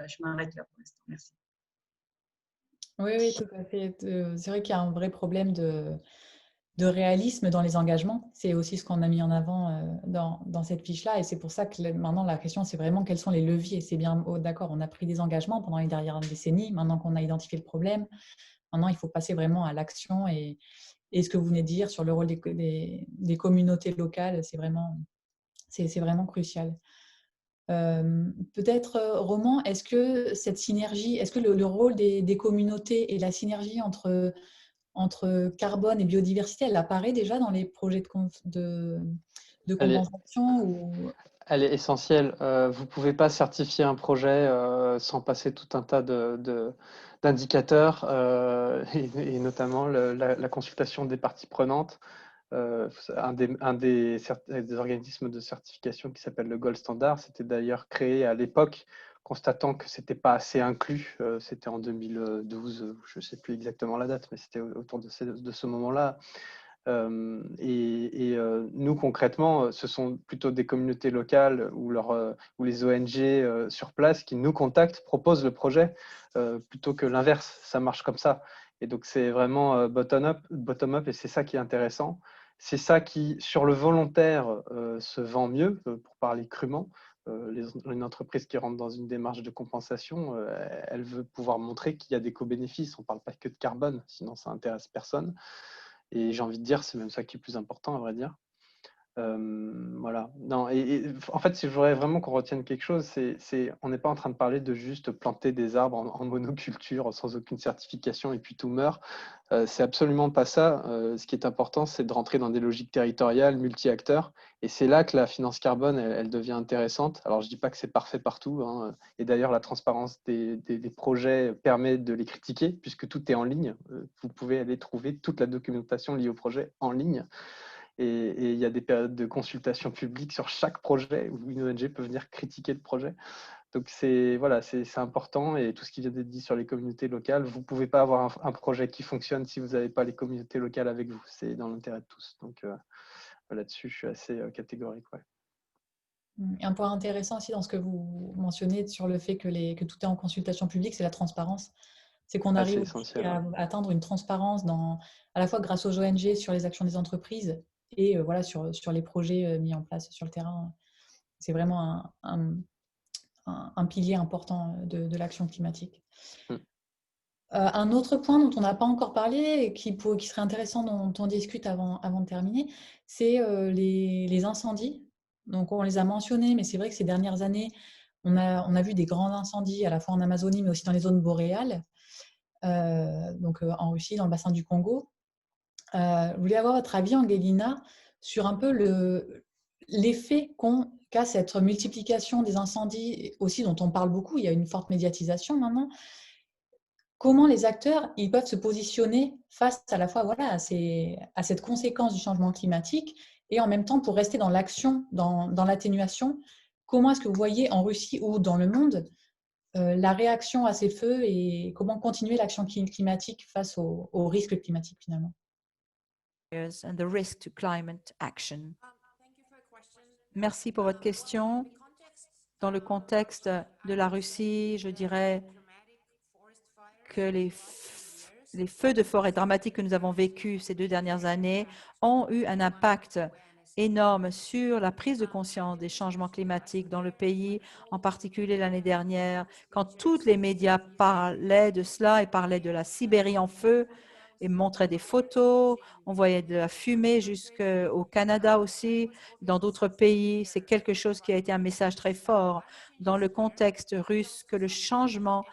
Je m'arrête là pour l'instant. Merci. Oui, tout à fait. C'est vrai qu'il y a un vrai problème de réalisme dans les engagements. C'est aussi ce qu'on a mis en avant dans cette fiche-là. Et c'est pour ça que maintenant, la question, c'est vraiment quels sont les leviers. C'est bien, d'accord, on a pris des engagements pendant les dernières décennies. Maintenant qu'on a identifié le problème, maintenant, il faut passer vraiment à l'action. Et ce que vous venez de dire sur le rôle des communautés locales, c'est vraiment crucial. Peut-être, Roman, est-ce que cette synergie, est-ce que le rôle des communautés et la synergie entre carbone et biodiversité, elle apparaît déjà dans les projets de compensation ou... Elle est essentielle. Vous ne pouvez pas certifier un projet sans passer tout un tas d'indicateurs et notamment la consultation des parties prenantes. Un des organismes de certification qui s'appelle le Gold Standard, c'était d'ailleurs créé à l'époque, constatant que ce n'était pas assez inclus. C'était en 2012, je ne sais plus exactement la date, mais c'était autour de ce moment-là. Nous, concrètement, ce sont plutôt des communautés locales ou les ONG sur place qui nous contactent, proposent le projet, plutôt que l'inverse. Ça marche comme ça. Et donc, c'est vraiment bottom-up, et c'est ça qui est intéressant. C'est ça qui, sur le volontaire, se vend mieux, pour parler crûment. Une entreprise qui rentre dans une démarche de compensation, elle veut pouvoir montrer qu'il y a des co-bénéfices. On ne parle pas que de carbone, sinon ça n'intéresse personne. Et j'ai envie de dire, c'est même ça qui est plus important, à vrai dire. Voilà. Non, en fait, si je voudrais vraiment qu'on retienne quelque chose, on n'est pas en train de parler de juste planter des arbres en monoculture sans aucune certification et puis tout meurt. C'est absolument pas ça. Ce qui est important, c'est de rentrer dans des logiques territoriales, multi-acteurs. Et c'est là que la finance carbone, elle devient intéressante. Alors, je dis pas que c'est parfait partout, hein. Et d'ailleurs, la transparence des projets permet de les critiquer puisque tout est en ligne. Vous pouvez aller trouver toute la documentation liée au projet en ligne. Et il y a des périodes de consultation publique sur chaque projet où une ONG peut venir critiquer le projet. Donc, c'est important. Et tout ce qui vient d'être dit sur les communautés locales, vous ne pouvez pas avoir un projet qui fonctionne si vous n'avez pas les communautés locales avec vous. C'est dans l'intérêt de tous. Donc, là-dessus, je suis assez catégorique. Ouais. Un point intéressant aussi dans ce que vous mentionnez sur le fait que tout est en consultation publique, c'est la transparence. C'est qu'on arrive aussi à atteindre une transparence à la fois grâce aux ONG sur les actions des entreprises et voilà, sur les projets mis en place sur le terrain. C'est vraiment un pilier important de l'action climatique. Mm. Un autre point dont on n'a pas encore parlé et qui serait intéressant dont on discute avant de terminer, c'est les incendies. Donc, on les a mentionnés, mais c'est vrai que ces dernières années, on a vu des grands incendies à la fois en Amazonie, mais aussi dans les zones boréales, donc en Russie, dans le bassin du Congo. Je voulais avoir votre avis, Angelina, sur un peu l'effet qu'a cette multiplication des incendies, aussi dont on parle beaucoup. Il y a une forte médiatisation maintenant. Comment les acteurs ils peuvent se positionner face à la fois voilà, à cette conséquence du changement climatique et en même temps pour rester dans l'action, dans l'atténuation. Comment est-ce que vous voyez en Russie ou dans le monde la réaction à ces feux et comment continuer l'action climatique face aux risques climatiques finalement? And the risk to climate action. Merci pour votre question. Dans le contexte de la Russie, je dirais que les feux de forêt dramatiques que nous avons vécus ces 2 dernières années ont eu un impact énorme sur la prise de conscience des changements climatiques dans le pays, en particulier l'année dernière, quand tous les médias parlaient de cela et parlaient de la Sibérie en feu et montraient des photos. On voyait de la fumée jusqu'au Canada aussi, dans d'autres pays. C'est quelque chose qui a été un message très fort dans le contexte russe que le changement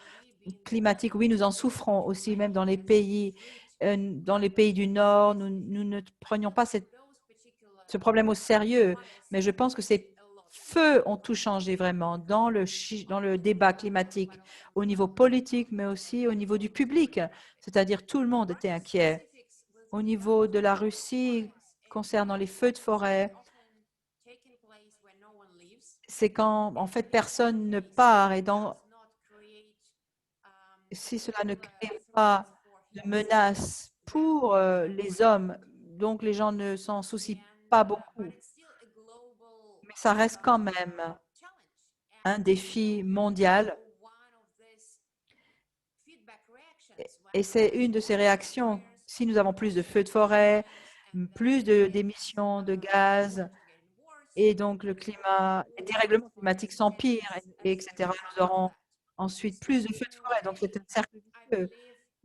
climatique, oui, nous en souffrons aussi, même dans les pays du Nord. Nous ne prenions pas ce problème au sérieux, mais je pense que ces feux ont tout changé vraiment dans le débat climatique au niveau politique, mais aussi au niveau du public, c'est-à-dire tout le monde était inquiet. Au niveau de la Russie, concernant les feux de forêt, c'est quand en fait personne ne part et si cela ne crée pas de menace pour les hommes, donc les gens ne s'en soucient pas beaucoup. Mais ça reste quand même un défi mondial et c'est une de ces réactions. Si nous avons plus de feux de forêt, plus d'émissions de gaz et donc le climat, les dérèglements climatiques s'empirent, etc., nous aurons ensuite plus de feux de forêt. Donc c'est un cercle vicieux.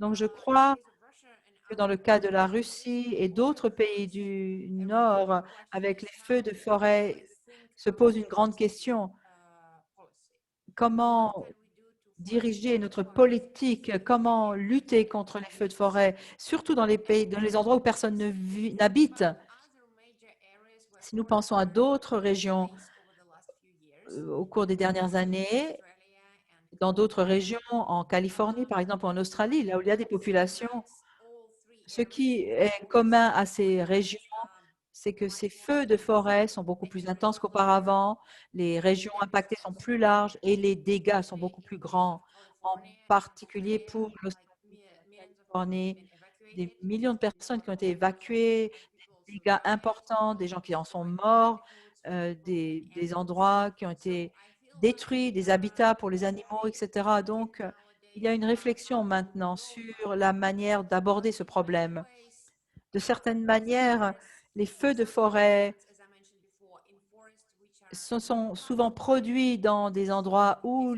Donc je crois que dans le cas de la Russie et d'autres pays du Nord, avec les feux de forêt, se pose une grande question. Comment diriger notre politique, comment lutter contre les feux de forêt, surtout dans les pays, dans les endroits où personne n'habite. Si nous pensons à d'autres régions au cours des dernières années, dans d'autres régions, en Californie, par exemple, en Australie, là où il y a des populations, ce qui est commun à ces régions, c'est que ces feux de forêt sont beaucoup plus intenses qu'auparavant, les régions impactées sont plus larges et les dégâts sont beaucoup plus grands, en particulier pour l'Australie, la Californie, des millions de personnes qui ont été évacuées, des dégâts importants, des gens qui en sont morts, des endroits qui ont été détruits, des habitats pour les animaux, etc. Donc, il y a une réflexion maintenant sur la manière d'aborder ce problème. De certaines manières, les feux de forêt se sont souvent produits dans des endroits où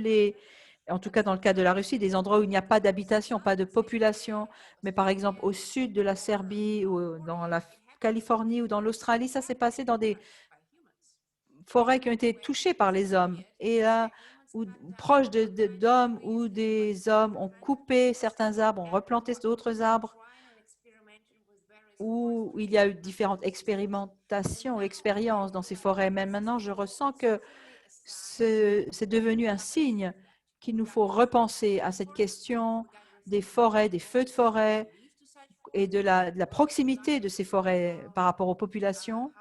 en tout cas dans le cas de la Russie, des endroits où il n'y a pas d'habitation, pas de population, mais par exemple au sud de la Serbie ou dans la Californie ou dans l'Australie, ça s'est passé dans des forêts qui ont été touchées par les hommes et là, ou proches d'hommes où des hommes ont coupé certains arbres, ont replanté d'autres arbres où il y a eu différentes expérimentations, expériences dans ces forêts. Mais maintenant, je ressens que c'est devenu un signe qu'il nous faut repenser à cette question des forêts, des feux de forêt et de la proximité de ces forêts par rapport aux populations.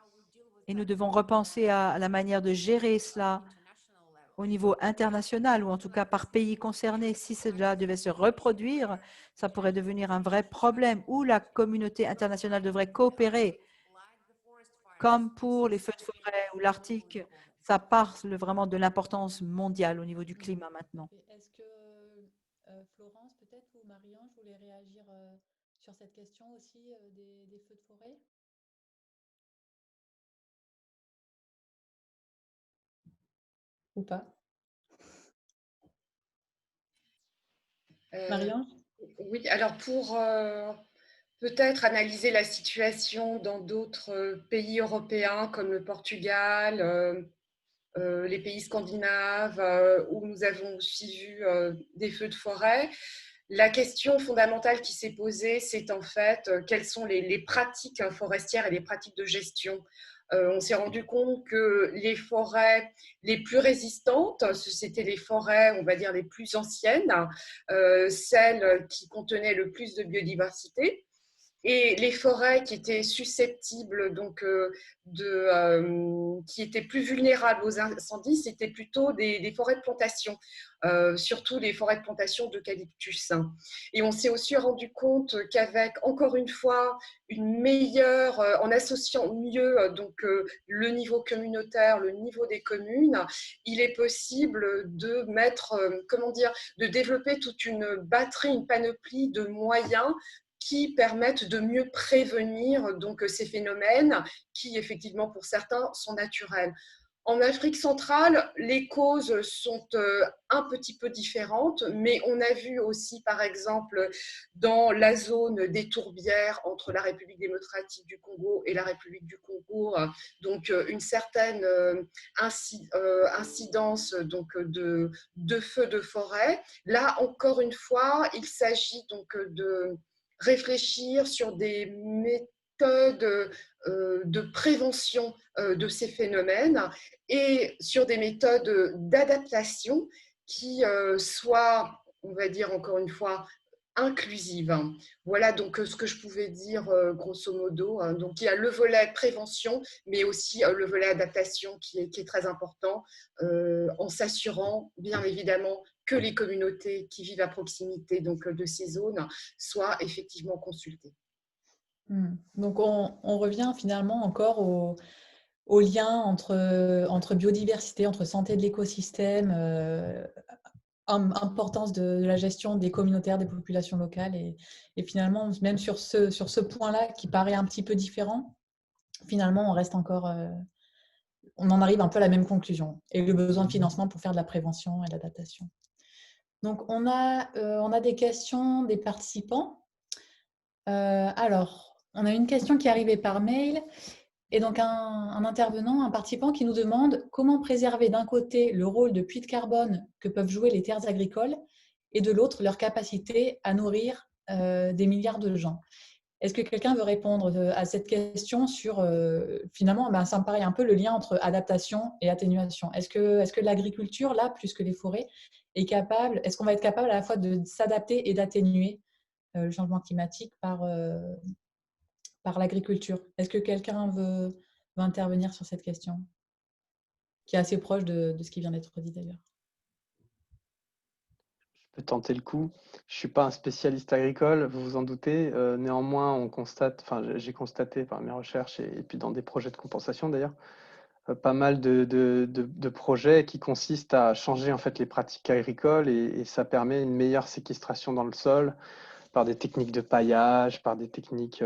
Et nous devons repenser à la manière de gérer cela au niveau international ou en tout cas par pays concerné. Si cela devait se reproduire, ça pourrait devenir un vrai problème où la communauté internationale devrait coopérer, comme pour les feux de forêt ou l'Arctique. Ça parle vraiment de l'importance mondiale au niveau du climat maintenant. Est-ce que Florence peut-être ou Marie-Ange voulait réagir sur cette question aussi des feux de forêt? ou pas? Euh, Marianne? oui, alors pour peut-être analyser la situation dans d'autres pays européens comme le Portugal, les pays scandinaves, où nous avons aussi vu des feux de forêt. La question fondamentale qui s'est posée, c'est en fait quelles sont les pratiques forestières et les pratiques de gestion. On s'est rendu compte que les forêts les plus résistantes, c'était les forêts, on va dire, les plus anciennes, celles qui contenaient le plus de biodiversité. Et les forêts qui étaient susceptibles, donc, qui étaient plus vulnérables aux incendies, c'était plutôt des forêts de plantation, surtout les forêts de plantation d'eucalyptus. Et on s'est aussi rendu compte qu'avec, encore une fois, une meilleure, en associant mieux le niveau communautaire, le niveau des communes, il est possible de mettre, comment dire, de développer toute une batterie, une panoplie de moyens qui permettent de mieux prévenir donc ces phénomènes qui, effectivement, pour certains, sont naturels. En Afrique centrale, les causes sont un petit peu différentes, mais on a vu aussi, par exemple, dans la zone des tourbières entre la République démocratique du Congo et la République du Congo, donc une certaine incidence donc, de feux de forêt. Là, encore une fois, il s'agit donc de réfléchir sur des méthodes de prévention de ces phénomènes et sur des méthodes d'adaptation qui soient, on va dire encore une fois, inclusives. Voilà donc ce que je pouvais dire grosso modo. Donc il y a le volet prévention, mais aussi le volet adaptation qui est très important, en s'assurant bien évidemment que les communautés qui vivent à proximité donc, de ces zones soient effectivement consultées. Donc, on revient finalement encore au lien entre biodiversité, entre santé de l'écosystème, importance de la gestion des communautaires, des populations locales. Et finalement, même sur ce point-là qui paraît un petit peu différent, finalement, on reste encore, on en arrive un peu à la même conclusion. Et le besoin de financement pour faire de la prévention et de l'adaptation. Donc, on a des questions des participants. Alors, on a une question qui est arrivée par mail. Et donc, un intervenant, un participant qui nous demande comment préserver d'un côté le rôle de puits de carbone que peuvent jouer les terres agricoles et de l'autre leur capacité à nourrir des milliards de gens. Est-ce que quelqu'un veut répondre à cette question sur, finalement, ça me paraît un peu le lien entre adaptation et atténuation. Est-ce que l'agriculture, là, plus que les forêts, est-ce qu'on va être capable à la fois de s'adapter et d'atténuer le changement climatique par l'agriculture? Est-ce que quelqu'un veut intervenir sur cette question, qui est assez proche de ce qui vient d'être dit d'ailleurs? Je peux tenter le coup. Je ne suis pas un spécialiste agricole, vous vous en doutez. Néanmoins, j'ai constaté par mes recherches et puis dans des projets de compensation d'ailleurs, pas mal de projets qui consistent à changer en fait les pratiques agricoles et ça permet une meilleure séquestration dans le sol par des techniques de paillage, par des techniques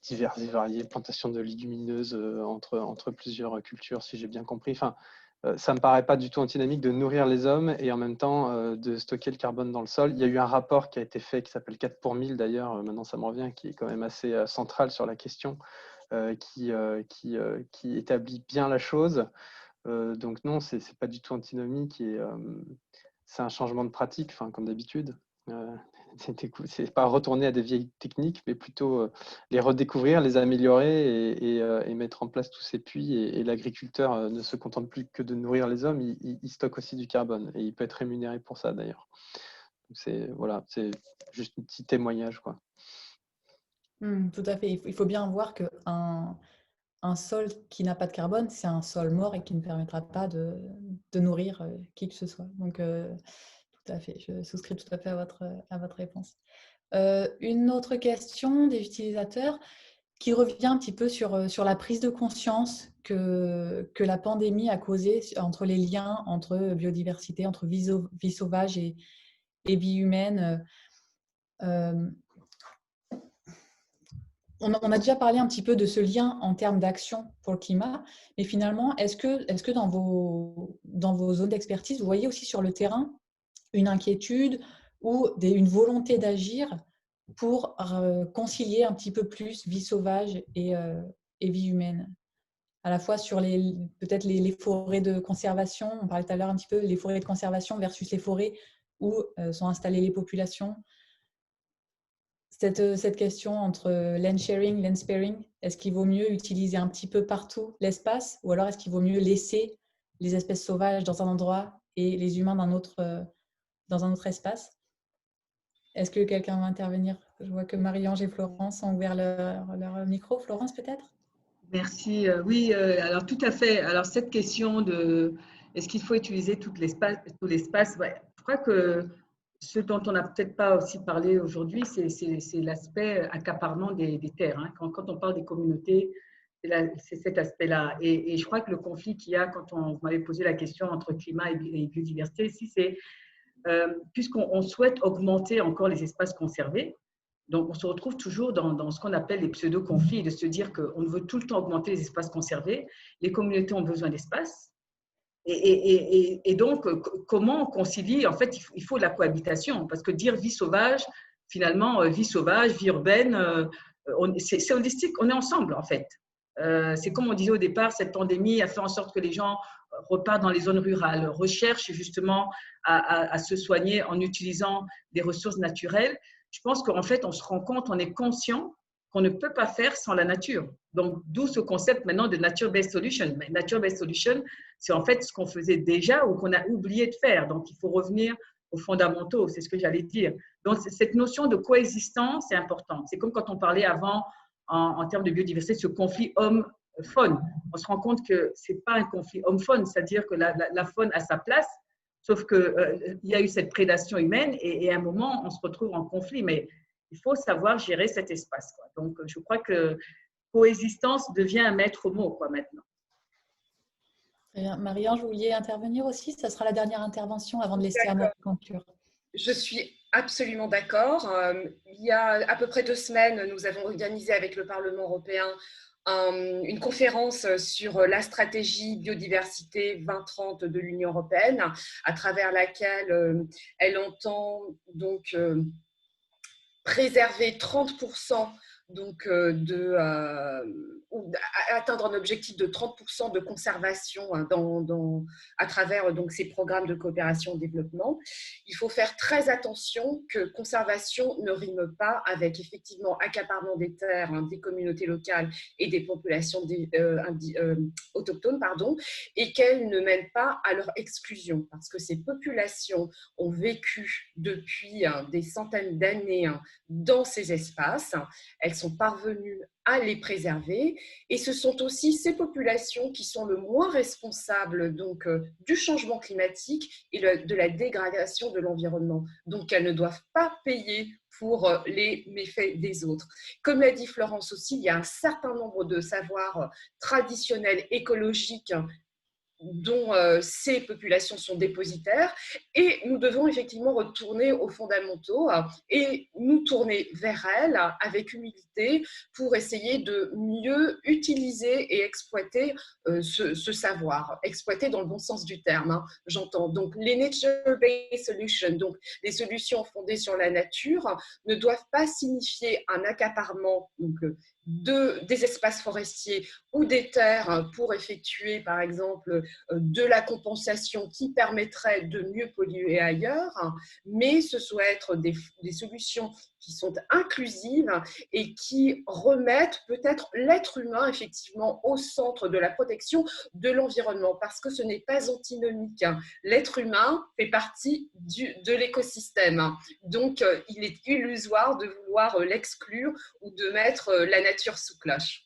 diverses et variées, plantation de légumineuses entre plusieurs cultures, si j'ai bien compris. Enfin, ça ne me paraît pas du tout antinomique de nourrir les hommes et en même temps de stocker le carbone dans le sol. Il y a eu un rapport qui a été fait qui s'appelle 4 pour 1000 d'ailleurs, maintenant ça me revient, qui est quand même assez central sur la question, qui établit bien la chose. Donc non, c'est pas du tout antinomique et c'est un changement de pratique, comme d'habitude. C'est pas retourner à des vieilles techniques, mais plutôt les redécouvrir, les améliorer et mettre en place tous ces puits. Et l'agriculteur ne se contente plus que de nourrir les hommes, il stocke aussi du carbone et il peut être rémunéré pour ça d'ailleurs. C'est juste un petit témoignage, quoi. Tout à fait. Il faut bien voir qu'un sol qui n'a pas de carbone, c'est un sol mort et qui ne permettra pas de nourrir qui que ce soit. Donc, tout à fait, je souscris tout à fait à votre réponse. Une autre question des utilisateurs qui revient un petit peu sur la prise de conscience que la pandémie a causé entre les liens entre biodiversité, entre vie sauvage et vie humaine. on a déjà parlé un petit peu de ce lien en termes d'action pour le climat, mais finalement, est-ce que dans vos zones d'expertise, vous voyez aussi sur le terrain une inquiétude ou une volonté d'agir pour concilier un petit peu plus vie sauvage et vie humaine? À la fois sur peut-être les forêts de conservation, on parlait tout à l'heure un petit peu, les forêts de conservation versus les forêts où sont installées les populations. Cette question entre land sharing, land sparing, est-ce qu'il vaut mieux utiliser un petit peu partout l'espace ou alors est-ce qu'il vaut mieux laisser les espèces sauvages dans un endroit et les humains dans un autre espace? Est-ce que quelqu'un va intervenir? Je vois que Marie-Ange et Florence ont ouvert leur micro. Florence, peut-être? Merci. Oui, alors tout à fait. Alors cette question de est-ce qu'il faut utiliser tout l'espace, ouais, je crois que ce dont on n'a peut-être pas aussi parlé aujourd'hui, c'est l'aspect accaparement des terres. Hein. Quand on parle des communautés, c'est cet aspect-là. Et je crois que le conflit qu'il y a quand vous m'avez posé la question entre climat et biodiversité, ici, c'est puisqu'on souhaite augmenter encore les espaces conservés, donc on se retrouve toujours dans ce qu'on appelle les pseudo-conflits, de se dire qu'on veut tout le temps augmenter les espaces conservés, les communautés ont besoin d'espace, et donc comment on concilie, en fait il faut la cohabitation, parce que dire vie sauvage, finalement vie sauvage, vie urbaine, c'est holistique, on est ensemble en fait. C'est comme on disait au départ, cette pandémie a fait en sorte que les gens repartent dans les zones rurales, recherchent justement à se soigner en utilisant des ressources naturelles. Je pense qu'en fait, on se rend compte, on est conscient qu'on ne peut pas faire sans la nature. Donc, d'où ce concept maintenant de nature-based solution. Mais nature-based solution, c'est en fait ce qu'on faisait déjà ou qu'on a oublié de faire. Donc, il faut revenir aux fondamentaux, c'est ce que j'allais dire. Donc, cette notion de coexistence est importante. C'est comme quand on parlait avant, en termes de biodiversité, ce conflit homme-faune. On se rend compte que ce n'est pas un conflit homme-faune, c'est-à-dire que la faune a sa place, sauf qu'il y a eu cette prédation humaine et à un moment, on se retrouve en conflit. Mais il faut savoir gérer cet espace, quoi. Donc, je crois que coexistence devient un maître mot, quoi, maintenant. Marie-Ange, vous vouliez intervenir aussi? Ça sera la dernière intervention avant de laisser Amaury conclure. Je suis absolument d'accord. Il y a à peu près 2 semaines, nous avons organisé avec le Parlement européen une conférence sur la stratégie biodiversité 2030 de l'Union européenne, à travers laquelle elle entend donc préserver 30% donc atteindre un objectif de 30% de conservation à travers donc ces programmes de coopération au développement. Il faut faire très attention que conservation ne rime pas avec effectivement accaparement des terres, des communautés locales et des populations autochtones, et qu'elle ne mène pas à leur exclusion, parce que ces populations ont vécu depuis des centaines d'années dans ces espaces, elles sont parvenues à les préserver, et ce sont aussi ces populations qui sont le moins responsables donc du changement climatique et de la dégradation de l'environnement. Donc elles ne doivent pas payer pour les méfaits des autres. Comme l'a dit Florence aussi, il y a un certain nombre de savoirs traditionnels écologiques dont ces populations sont dépositaires, et nous devons effectivement retourner aux fondamentaux et nous tourner vers elles avec humilité pour essayer de mieux utiliser et exploiter ce savoir, exploiter dans le bon sens du terme, j'entends. Donc les nature-based solutions, donc les solutions fondées sur la nature, ne doivent pas signifier un accaparement des espaces forestiers ou des terres pour effectuer par exemple de la compensation qui permettrait de mieux polluer ailleurs, mais ce doit être des solutions qui sont inclusives et qui remettent peut-être l'être humain effectivement au centre de la protection de l'environnement, parce que ce n'est pas antinomique. L'être humain fait partie de l'écosystème, donc il est illusoire de vouloir l'exclure ou de mettre la nature sous cloche.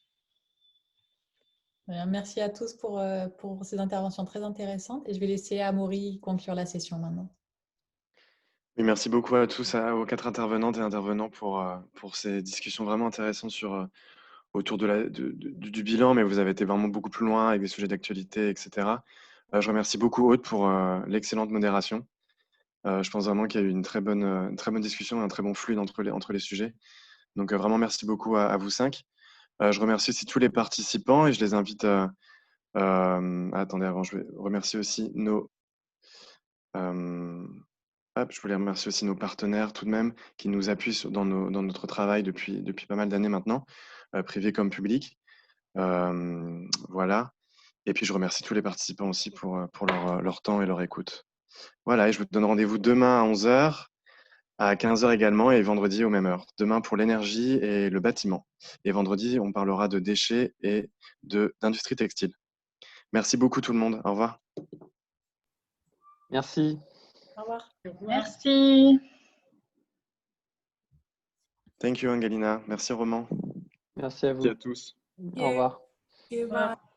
Merci à tous pour ces interventions très intéressantes, et je vais laisser Amaury conclure la session maintenant. Oui, merci beaucoup à tous, aux 4 intervenantes et intervenants pour ces discussions vraiment intéressantes autour du bilan, mais vous avez été vraiment beaucoup plus loin avec des sujets d'actualité, etc. Je remercie beaucoup Aude pour l'excellente modération. Je pense vraiment qu'il y a eu une très bonne discussion et un très bon fluide entre les sujets. Donc, vraiment, merci beaucoup à vous 5. Je remercie aussi tous les participants et je les invite. Attendez, avant, je vais remercier aussi nos. Je voulais remercier aussi nos partenaires tout de même qui nous appuient dans notre travail depuis pas mal d'années maintenant, privé comme public. Voilà. Et puis, je remercie tous les participants aussi pour leur temps et leur écoute. Voilà, et je vous donne rendez-vous demain à 11 h, à 15 h également, et vendredi aux mêmes heures. Demain pour l'énergie et le bâtiment. Et vendredi, on parlera de déchets et d'industrie textile. Merci beaucoup tout le monde. Au revoir. Merci. Au revoir. Merci. Thank you, Angelina. Merci, Roman. Merci à vous. Merci à tous. Au revoir. Goodbye.